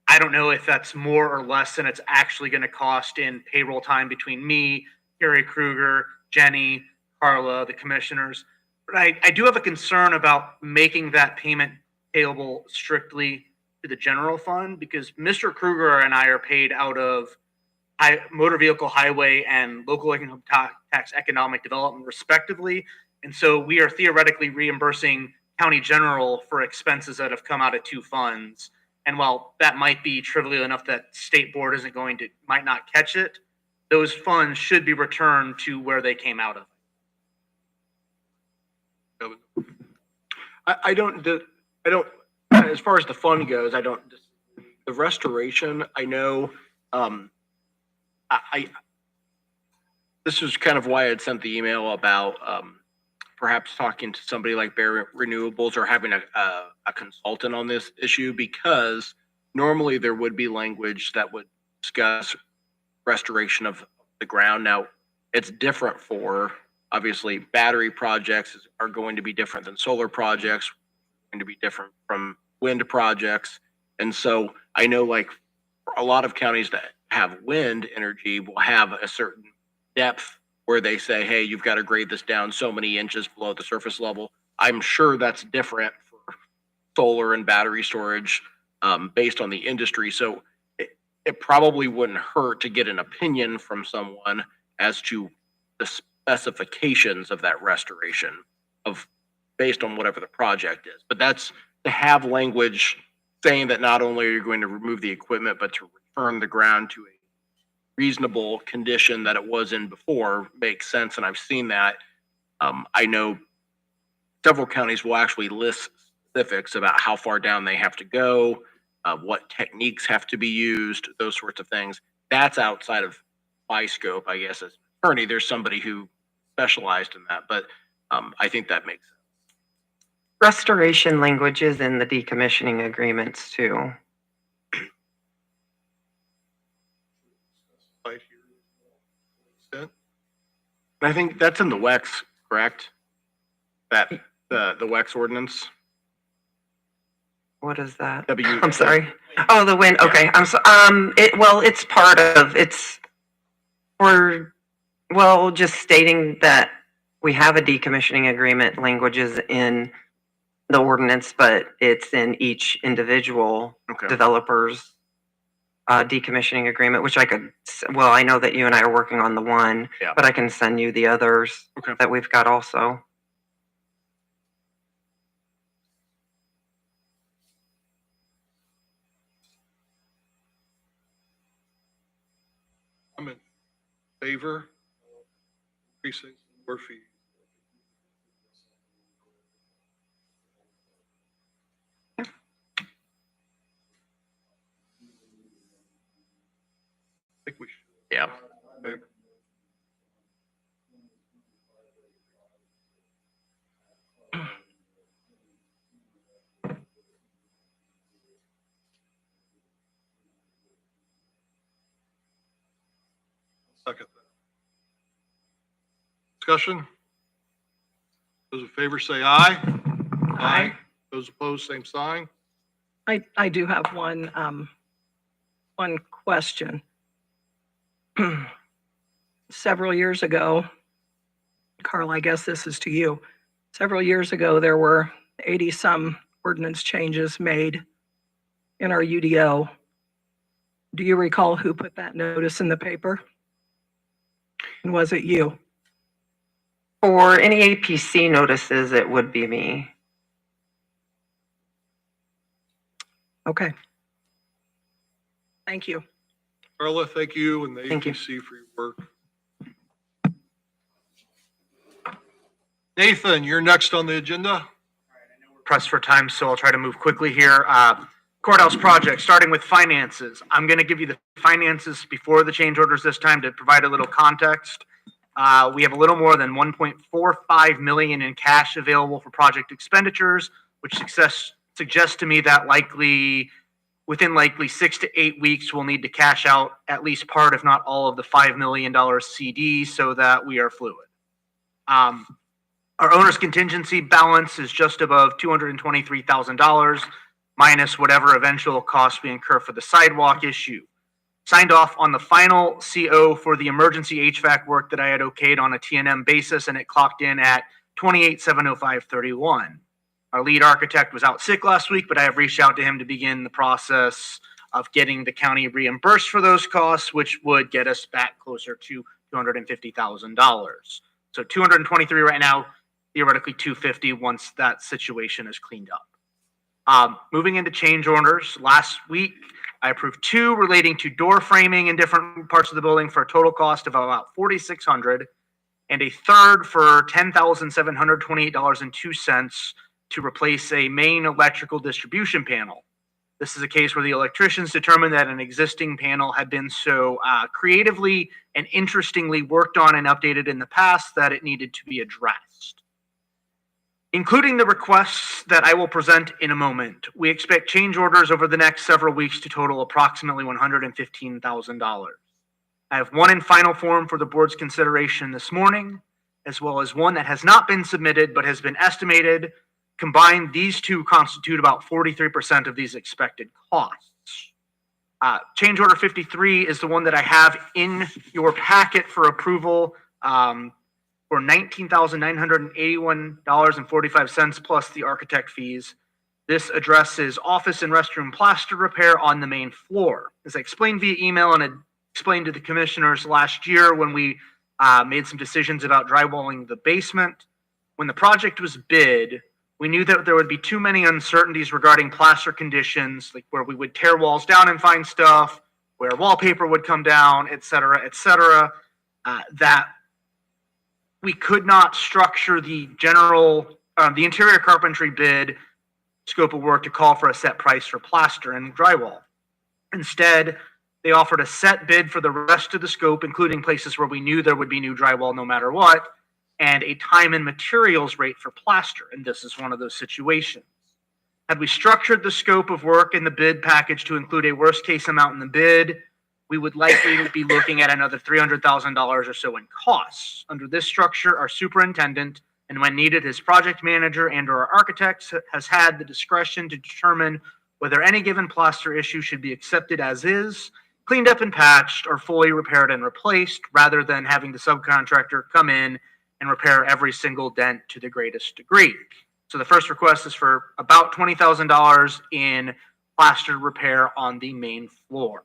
I don't know if that's more or less than it's actually going to cost in payroll time between me, Gary Kruger, Jenny, Carla, the commissioners. But I do have a concern about making that payment payable strictly to the general fund, because Mr. Kruger and I are paid out of motor vehicle highway and local income tax economic development respectively. And so we are theoretically reimbursing county general for expenses that have come out of two funds. And while that might be trivial enough that state board might not catch it, those funds should be returned to where they came out of. I don't, as far as the fund goes, the restoration, I know, this is kind of why I had sent the email about, perhaps talking to somebody like Bear Renewables or having a consultant on this issue, because normally there would be language that would discuss restoration of the ground. Now, it's different for, obviously, battery projects are going to be different than solar projects, going to be different from wind projects. And so I know, like, a lot of counties that have wind energy will have a certain depth where they say, hey, you've got to grade this down so many inches below the surface level. I'm sure that's different for solar and battery storage based on the industry. So it probably wouldn't hurt to get an opinion from someone as to the specifications of that restoration based on whatever the project is. But that's to have language saying that not only are you going to remove the equipment, but to return the ground to a reasonable condition that it was in before makes sense. And I've seen that. I know several counties will actually list specifics about how far down they have to go, what techniques have to be used, those sorts of things. That's outside of my scope, I guess. As an attorney, there's somebody who specialized in that, but I think that makes sense. Restoration language is in the decommissioning agreements too. Right here. And I think that's in the WEX, correct? That the WEX ordinance. What is that? W. I'm sorry. Oh, the wind. Okay. It's part of it's. Just stating that we have a decommissioning agreement. Languages in the ordinance, but it's in each individual developer's decommissioning agreement, which I know that you and I are working on the one, but I can send you the others that we've got also. I'm in favor of increasing more fees. I think we should. Yeah. Okay. Second that. Discussion? Those in favor say aye. Aye. Those opposed, same sign. I do have one question. Several years ago, Carl, I guess this is to you. Several years ago, there were 80-some ordinance changes made in our U.D.O. Do you recall who put that notice in the paper? And was it you? For any A.P.C notices, it would be me. Okay. Thank you. Carla, thank you, and the Thank you. A.P.C for your work. Nathan, you're next on the agenda. Pressed for time, so I'll try to move quickly here. Courthouse project, starting with finances. I'm going to give you the finances before the change orders this time to provide a little context. We have a little more than 1.45 million in cash available for project expenditures, which suggests to me that within 6 to 8 weeks, we'll need to cash out at least part, if not all, of the $5 million CD so that we are fluid. Our owner's contingency balance is just above $223,000, minus whatever eventual costs we incur for the sidewalk issue. Signed off on the final CO for the emergency HVAC work that I had okayed on a T&M basis, and it clocked in at $28,705.31. Our lead architect was out sick last week, but I have reached out to him to begin the process of getting the county reimbursed for those costs, which would get us back closer to $250,000. So 223 right now, theoretically 250 once that situation is cleaned up. Moving into change orders, last week I approved 2 relating to door framing in different parts of the building for a total cost of about $4,600, and a third for $10,728.02 to replace a main electrical distribution panel. This is a case where the electricians determined that an existing panel had been so creatively and interestingly worked on and updated in the past that it needed to be addressed. Including the requests that I will present in a moment, we expect change orders over the next several weeks to total approximately $115,000. I have one in final form for the board's consideration this morning, as well as one that has not been submitted but has been estimated. Combined, these two constitute about 43% of these expected costs. Change order 53 is the one that I have in your packet for approval for $19,981.45 plus the architect fees. This addresses office and restroom plaster repair on the main floor. As I explained via email and explained to the commissioners last year when we made some decisions about drywalling the basement, when the project was bid, we knew that there would be too many uncertainties regarding plaster conditions, like where we would tear walls down and find stuff, where wallpaper would come down, et cetera, that we could not structure the interior carpentry bid scope of work to call for a set price for plaster and drywall. Instead, they offered a set bid for the rest of the scope, including places where we knew there would be new drywall no matter what, and a time and materials rate for plaster, and this is one of those situations. Had we structured the scope of work in the bid package to include a worst-case amount in the bid, we would likely be looking at another $300,000 or so in costs. Under this structure, our superintendent, and when needed, his project manager and or our architects has had the discretion to determine whether any given plaster issue should be accepted as is, cleaned up and patched, or fully repaired and replaced, rather than having the subcontractor come in and repair every single dent to the greatest degree. So the first request is for about $20,000 in plaster repair on the main floor.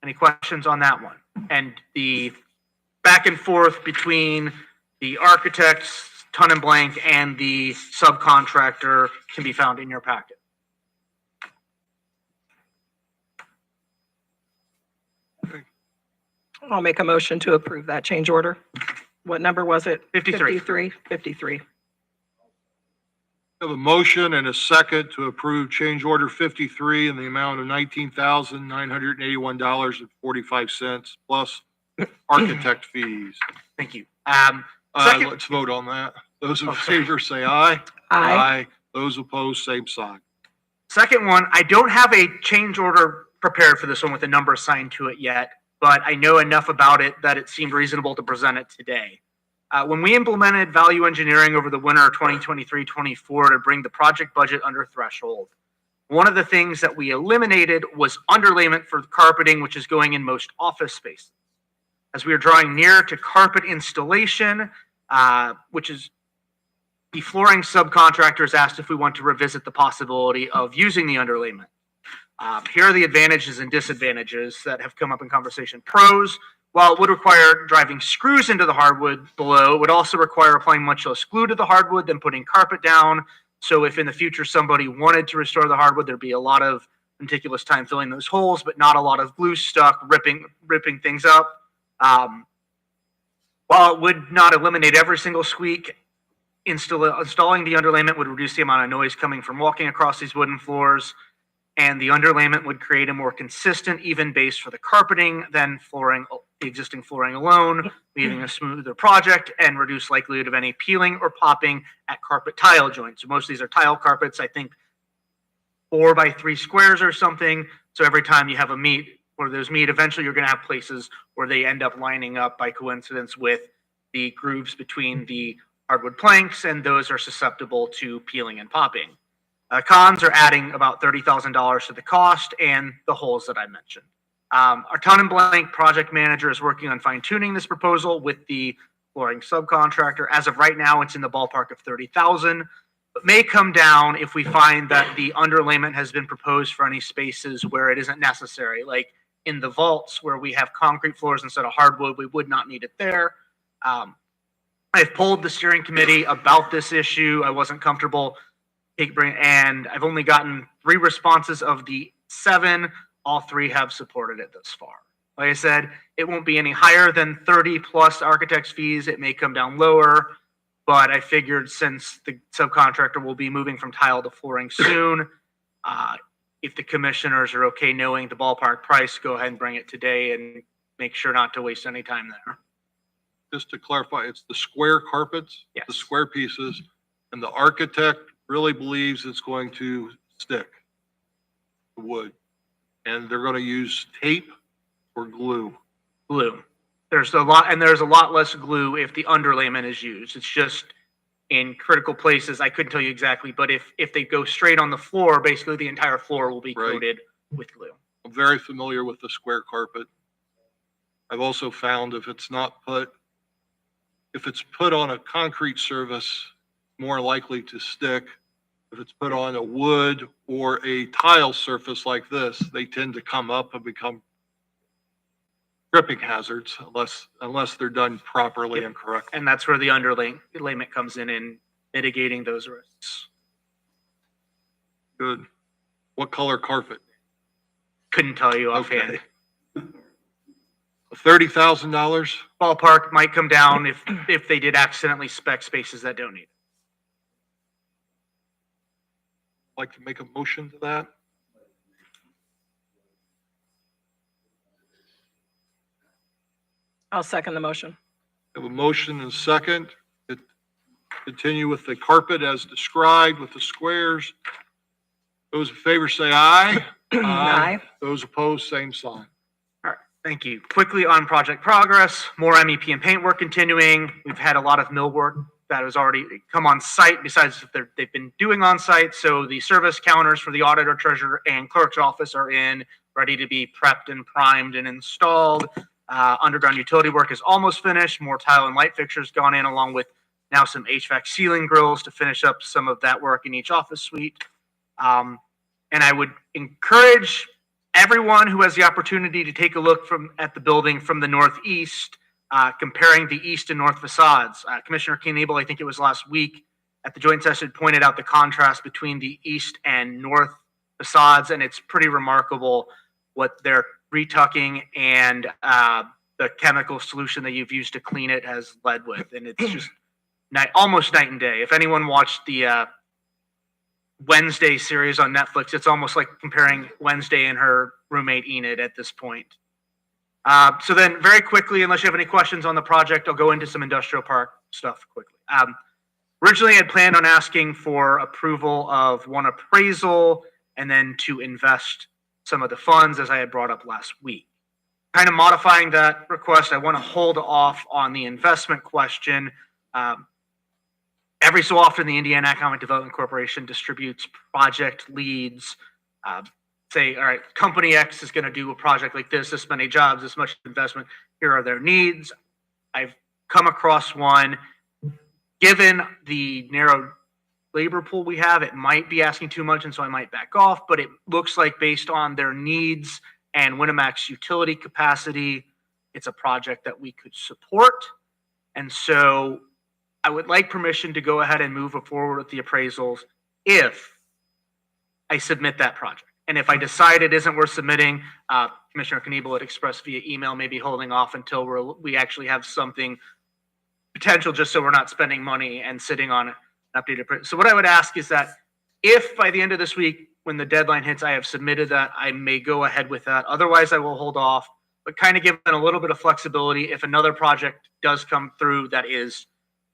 Any questions on that one? And the back and forth between the architect's ton and blank and the subcontractor can be found in your packet. I'll make a motion to approve that change order. What number was it? 53. 53. Have a motion and a second to approve change order 53 in the amount of $19,981.45 plus architect fees. Thank you. Second- Let's vote on that. Those in favor say aye. Aye. Those opposed, same sign. Second one, I don't have a change order prepared for this one with a number assigned to it yet, but I know enough about it that it seemed reasonable to present it today. When we implemented value engineering over the winter of 2023-24 to bring the project budget under threshold, one of the things that we eliminated was underlayment for carpeting, which is going in most office spaces. As we are drawing near to carpet installation, which is the flooring subcontractors asked if we want to revisit the possibility of using the underlayment. Here are the advantages and disadvantages that have come up in conversation. Pros, while it would require driving screws into the hardwood below, it would also require applying much less glue to the hardwood than putting carpet down. So if in the future somebody wanted to restore the hardwood, there'd be a lot of meticulous time filling those holes, but not a lot of glue stuck, ripping things up. While it would not eliminate every single squeak, installing the underlayment would reduce the amount of noise coming from walking across these wooden floors, and the underlayment would create a more consistent, even base for the carpeting than the existing flooring alone, leaving a smoother project and reduce likelihood of any peeling or popping at carpet tile joints. So most of these are tile carpets, I think 4 by 3 squares or something. So every time you have a meet, or those meet, eventually you're going to have places where they end up lining up by coincidence with the grooves between the hardwood planks, and those are susceptible to peeling and popping. Cons are adding about $30,000 to the cost and the holes that I mentioned. Our Town and Blank project manager is working on fine-tuning this proposal with the flooring subcontractor. As of right now, it's in the ballpark of $30,000, but may come down if we find that the underlayment has been proposed for any spaces where it isn't necessary, like in the vaults where we have concrete floors instead of hardwood. We would not need it there. I've polled the steering committee about this issue. I wasn't comfortable and I've only gotten 3 responses of the 7. All 3 have supported it thus far. Like I said, it won't be any higher than 30 plus architect's fees. It may come down lower, but I figured since the subcontractor will be moving from tile to flooring soon, if the commissioners are okay knowing the ballpark price, go ahead and bring it today and make sure not to waste any time there. Just to clarify, it's the square carpets, Yes. the square pieces, and the architect really believes it's going to stick, the wood. And they're going to use tape or glue. Glue. There's a lot less glue if the underlayment is used. It's just in critical places. I couldn't tell you exactly, but if they go straight on the floor, basically the entire floor will be coated with glue. I'm very familiar with the square carpet. I've also found if it's put on a concrete surface, more likely to stick. If it's put on a wood or a tile surface like this, they tend to come up and become tripping hazards unless they're done properly and correctly. And that's where the underlayment comes in mitigating those risks. Good. What color carpet? Couldn't tell you offhand. Okay. $30,000? Ballpark might come down if they did accidentally spec spaces that don't need it. Like to make a motion to that? I'll second the motion. Have a motion and a second to continue with the carpet as described with the squares. Those in favor say aye. Aye. Those opposed, same sign. All right, thank you. Quickly on project progress, more MEP and paint work continuing. We've had a lot of mill work that has already come on site besides if they've been doing on site. So the service counters for the auditor, treasurer, and clerk's office are in, ready to be prepped and primed and installed. Underground utility work is almost finished. More tile and light fixtures gone in, along with now some HVAC ceiling grills to finish up some of that work in each office suite. And I would encourage everyone who has the opportunity to take a look at the building from the northeast, comparing the east and north facades. Commissioner Kniebel, I think it was last week at the joint session, pointed out the contrast between the east and north facades, and it's pretty remarkable what they're retucking and the chemical solution that you've used to clean it has led with. And it's just almost night and day. If anyone watched the Wednesday series on Netflix, it's almost like comparing Wednesday and her roommate Enid at this point. So then very quickly, unless you have any questions on the project, I'll go into some industrial park stuff quickly. Originally, I had planned on asking for approval of one appraisal and then to invest some of the funds, as I had brought up last week. Kind of modifying that request, I want to hold off on the investment question. Every so often, the Indiana Economic Development Corporation distributes project leads. Say, all right, company X is going to do a project like this many jobs, this much investment, here are their needs. I've come across one. Given the narrow labor pool we have, it might be asking too much, and so I might back off, but it looks like based on their needs and Winnemax's utility capacity, it's a project that we could support. And so I would like permission to go ahead and move forward with the appraisals if I submit that project. And if I decide it isn't worth submitting, Commissioner Kniebel had expressed via email, maybe holding off until we actually have something potential, just so we're not spending money and sitting on an updated. So what I would ask is that if by the end of this week, when the deadline hits, I have submitted that, I may go ahead with that. Otherwise, I will hold off, but kind of give it a little bit of flexibility. If another project does come through that is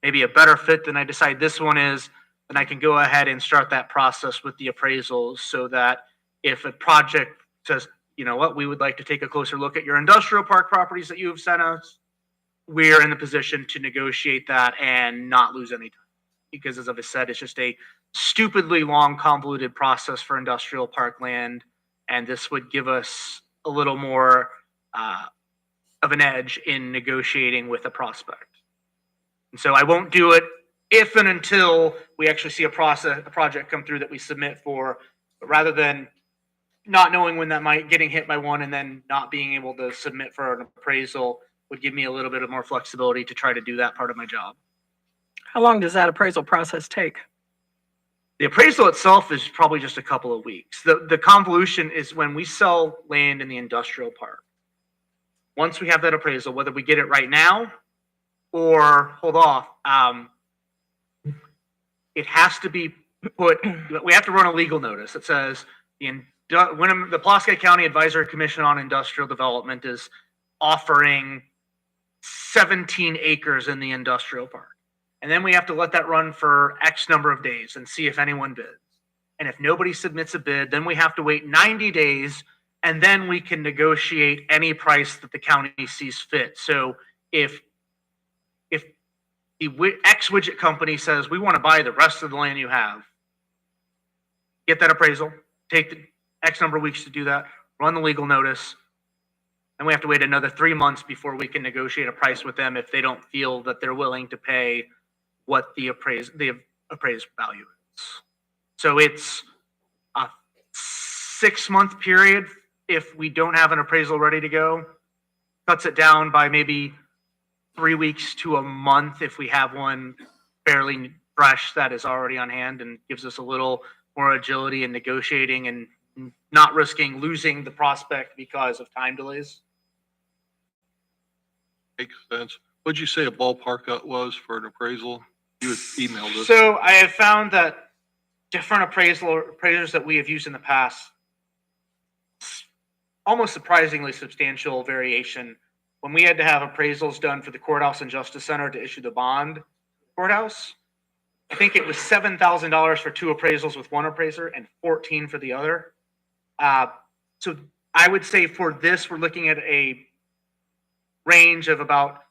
maybe a better fit than I decide this one is, then I can go ahead and start that process with the appraisals, so that if a project says, you know what, we would like to take a closer look at your industrial park properties that you have sent us, we're in the position to negotiate that and not lose any time. Because as I've said, it's just a stupidly long, convoluted process for industrial park land. And this would give us a little more of an edge in negotiating with a prospect. And so I won't do it if and until we actually see a project come through that we submit for, but rather than not knowing when that might, getting hit by one and then not being able to submit for an appraisal would give me a little bit of more flexibility to try to do that part of my job. How long does that appraisal process take? The appraisal itself is probably just a couple of weeks. The convolution is when we sell land in the industrial park. Once we have that appraisal, whether we get it right now or hold off, it has to be put, we have to run a legal notice that says when the Pulaski County Advisory Commission on Industrial Development is offering 17 acres in the industrial park. And then we have to let that run for X number of days and see if anyone bids. And if nobody submits a bid, then we have to wait 90 days, and then we can negotiate any price that the county sees fit. So if the X widget company says, we want to buy the rest of the land you have, get that appraisal, take the X number of weeks to do that, run the legal notice, and we have to wait another 3 months before we can negotiate a price with them if they don't feel that they're willing to pay what the appraised value is. So it's a 6-month period if we don't have an appraisal ready to go. Cuts it down by maybe 3 weeks to a month if we have one fairly fresh that is already on hand, and gives us a little more agility in negotiating and not risking losing the prospect because of time delays. Makes sense. What'd you say a ballpark that was for an appraisal? You had emailed us. So I have found that different appraisers that we have used in the past, almost surprisingly substantial variation. When we had to have appraisals done for the courthouse and justice center to issue the bond courthouse, I think it was $7,000 for 2 appraisals with one appraiser and $14,000 for the other. So I would say for this, we're looking at a range of about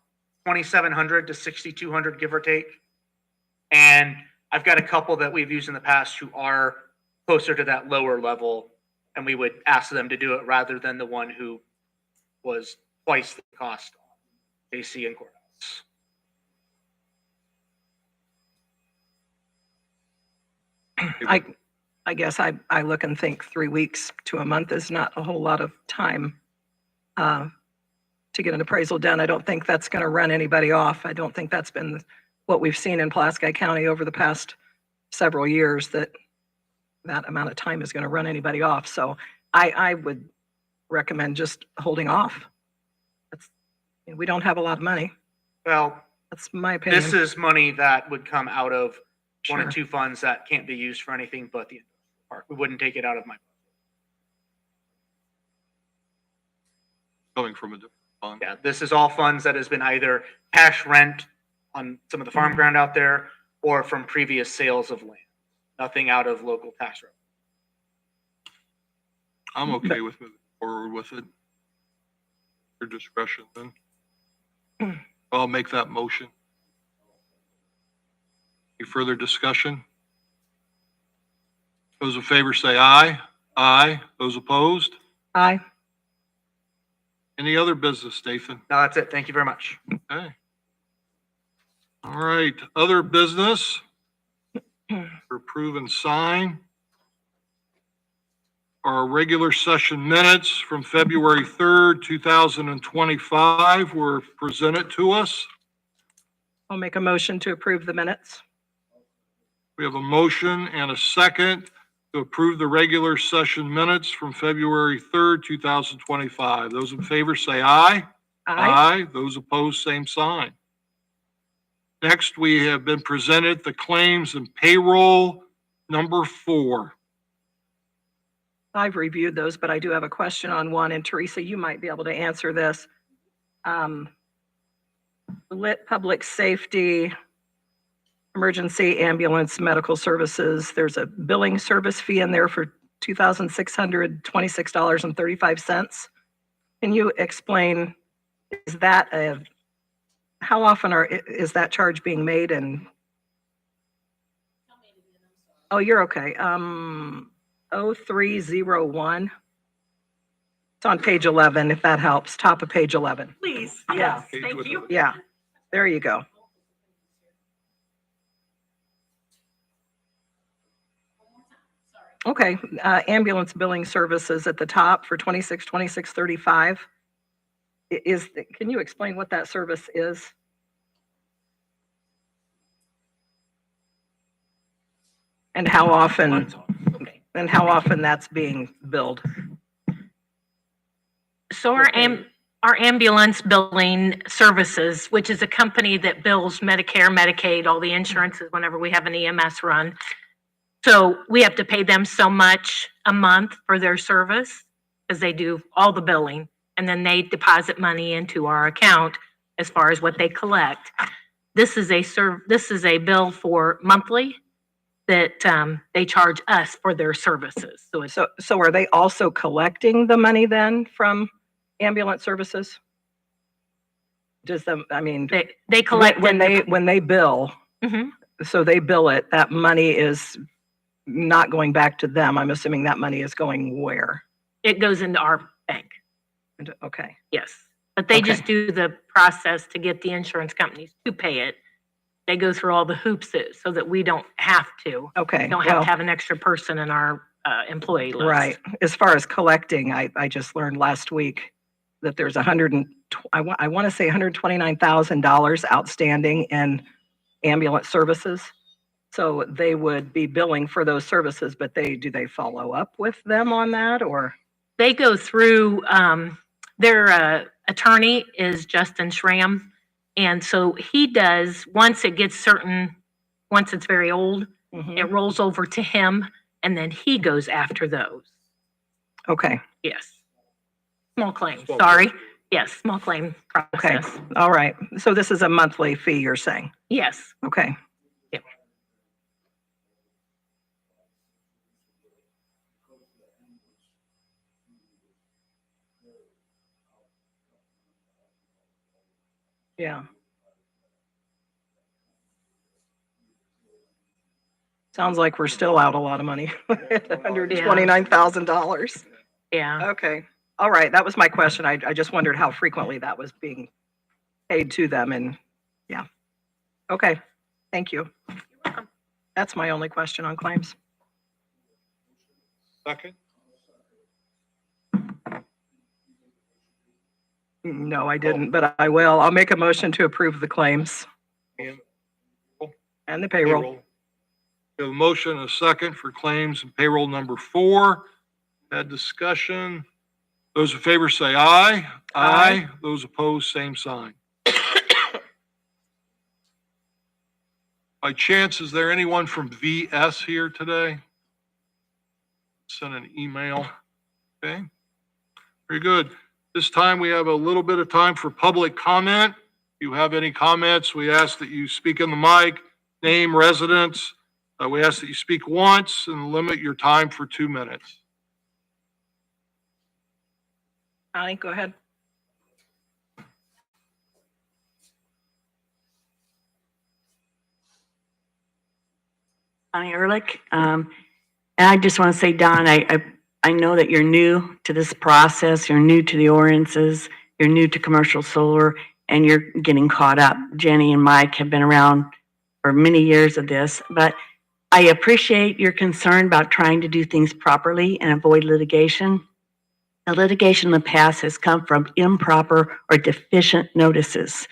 2,700 to 6,200, give or take. And I've got a couple that we've used in the past who are closer to that lower level, and we would ask them to do it rather than the one who was twice the cost on A.C. and courthouse. I guess I look and think 3 weeks to a month is not a whole lot of time to get an appraisal done. I don't think that's going to run anybody off. I don't think that's been what we've seen in Pulaski County over the past several years, that amount of time is going to run anybody off. So I would recommend just holding off. We don't have a lot of money. Well, that's my opinion. this is money that would come out of one Sure. or two funds that can't be used for anything but the park. We wouldn't take it out of my. Coming from a different fund. Yeah, this is all funds that has been either cash rent on some of the farm ground out there or from previous sales of land. Nothing out of local tax revenue. I'm okay with moving forward with it. Your discretion then. I'll make that motion. Any further discussion? Those in favor say aye. Aye. Those opposed? Aye. Any other business, Nathan? No, that's it. Thank you very much. Okay. All right, other business. Approve and sign. our regular session minutes from February 3rd, 2025 were presented to us. I'll make a motion to approve the minutes. We have a motion and a second to approve the regular session minutes from February 3rd, 2025. Those in favor say aye. Aye. Those opposed, same sign. Next, we have been presented the claims and payroll number 4. I've reviewed those, but I do have a question on one, and Teresa, you might be able to answer this. Lit public safety, emergency ambulance medical services, there's a billing service fee in there for $2,626.35. Can you explain, is that how often is that charge being made? And oh, you're okay. 0301. It's on page 11, if that helps, top of page 11. Please. Yeah. Yes, thank you. Yeah, there you go. Okay, ambulance billing services at the top for 2626.35. Can you explain what that service is? And how often that's being billed? So our ambulance billing services, which is a company that bills Medicare, Medicaid, all the insurances whenever we have an EMS run. So we have to pay them so much a month for their service because they do all the billing, and then they deposit money into our account as far as what they collect. This is a bill for monthly that they charge us for their services. So it's So are they also collecting the money then from ambulance services? they collect when they bill, Mhm. so they bill it, that money is not going back to them. I'm assuming that money is going where? It goes into our bank. Okay, Yes, but they Okay. just do the process to get the insurance companies to pay it. They go through all the hoops so that we don't have to. okay. Don't have to have an extra person in our employee list. Right. As far as collecting, I just learned last week that there's I want to say $129,000 outstanding in ambulance services. So they would be billing for those services, but do they follow up with them on that, or? They go through, their attorney is Justin Schramm. And so he does, once it's very old, Mhm. it rolls over to him and then he goes after those. Okay, Yes. Small claim, Small sorry. Yes, small claim okay, process. all right. So this is a monthly fee, you're saying? Yes. Okay. Yep. Yeah. Sounds like we're still out a lot of money, $129,000. Yeah. Okay, all right, that was my question. I just wondered how frequently that was being paid to them, and yeah. Okay, thank you. welcome. That's my only question on claims. Second? No, I didn't, but I will. I'll make a motion to approve the claims and the payroll. We have a motion and a second for claims and payroll number 4. Had discussion. Those in favor say aye. Aye. Those opposed, same sign. By chance, is there anyone from VS here today? Send an email. Okay. Very good. This time we have a little bit of time for public comment. If you have any comments, we ask that you speak in the mic, name, residence. We ask that you speak once and limit your time for 2 minutes. Connie, go ahead. Connie Ehrlich. And I just want to say, Don, I know that you're new to this process. You're new to the ordinances. You're new to commercial solar, and you're getting caught up. Jenny and Mike have been around for many years of this, but I appreciate your concern about trying to do things properly and avoid litigation. The litigation in the past has come from improper or deficient notices.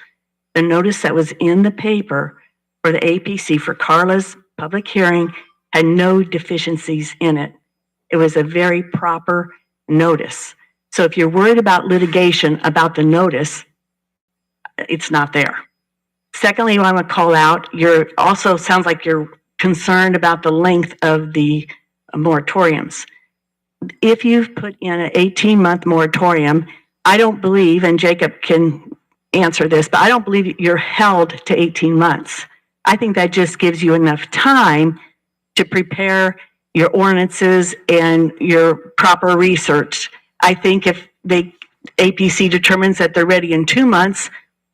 The notice that was in the paper for the A.P.C. for Carla's public hearing had no deficiencies in it. It was a very proper notice. So if you're worried about litigation about the notice, it's not there. Secondly, I want to call out, you're also sounds like you're concerned about the length of the moratoriums. If you've put in an 18-month moratorium, I don't believe, and Jacob can answer this, but I don't believe you're held to 18 months. I think that just gives you enough time to prepare your ordinances and your proper research. I think if the A.P.C. determines that they're ready in 2 months,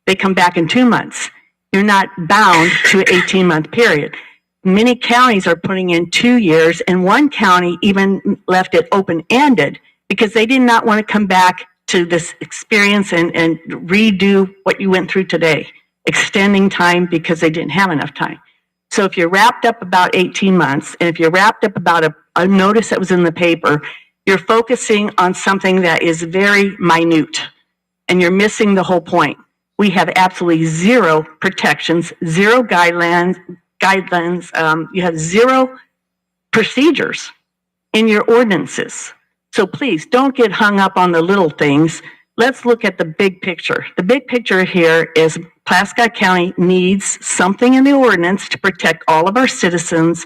they come back in 2 months. You're not bound to an 18-month period. Many counties are putting in 2 years, and one county even left it open-ended because they did not want to come back to this experience and redo what you went through today, extending time because they didn't have enough time. So if you're wrapped up about 18 months, and if you're wrapped up about a notice that was in the paper, you're focusing on something that is very minute, and you're missing the whole point. We have absolutely zero protections, zero guidelines. You have zero procedures in your ordinances. So please don't get hung up on the little things. Let's look at the big picture. The big picture here is Pulaski County needs something in the ordinance to protect all of our citizens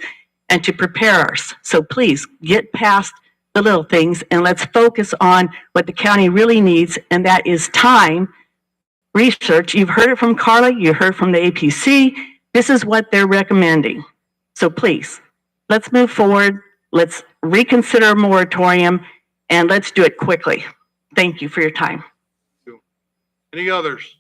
and to prepare us. So please get past the little things and let's focus on what the county really needs, and that is time, research. You've heard it from Carla, you heard from the A.P.C. This is what they're recommending. So please, let's move forward. Let's reconsider a moratorium and let's do it quickly. Thank you for your time. Any others?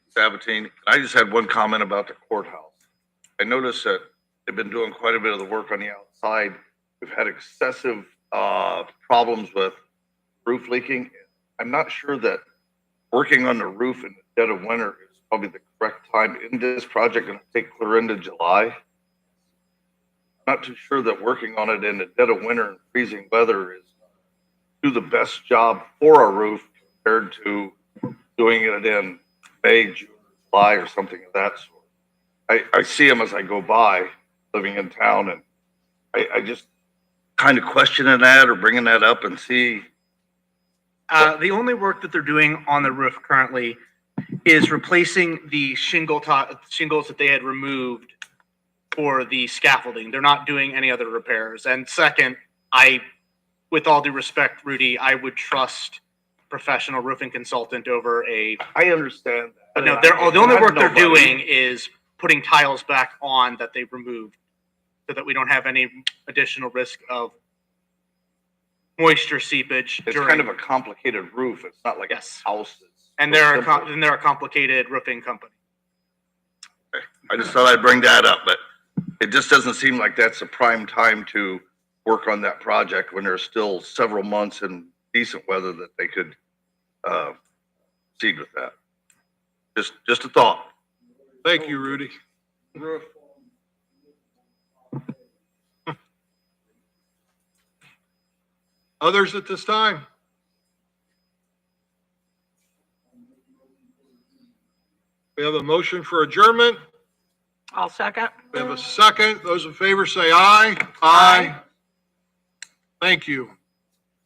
Sabatini. I just had one comment about the courthouse. I noticed that they've been doing quite a bit of the work on the outside. We've had excessive problems with roof leaking. I'm not sure that working on the roof in the dead of winter is probably the correct time in this project, and take clear into July. I'm not too sure that working on it in the dead of winter and freezing weather is do the best job for a roof compared to doing it in May, June, July, or something of that sort. I see them as I go by living in town, and I just kind of questioning that or bringing that up and see. The only work that they're doing on the roof currently is replacing the shingles that they had removed for the scaffolding. They're not doing any other repairs. And second, with all due respect, Rudy, I would trust a professional roofing consultant over a. I understand that. But no, the only work they're doing is putting tiles back on that they removed, so that we don't have any additional risk of moisture seepage. It's kind of a complicated roof. It's not like a house. And they're a complicated roofing company. Okay. I just thought I'd bring that up, but it just doesn't seem like that's a prime time to work on that project when there's still several months in decent weather that they could proceed with that. Just a thought. Thank you, Rudy. Others at this time? We have a motion for adjournment. I'll second. We have a second. Those in favor say aye. Aye. Thank you.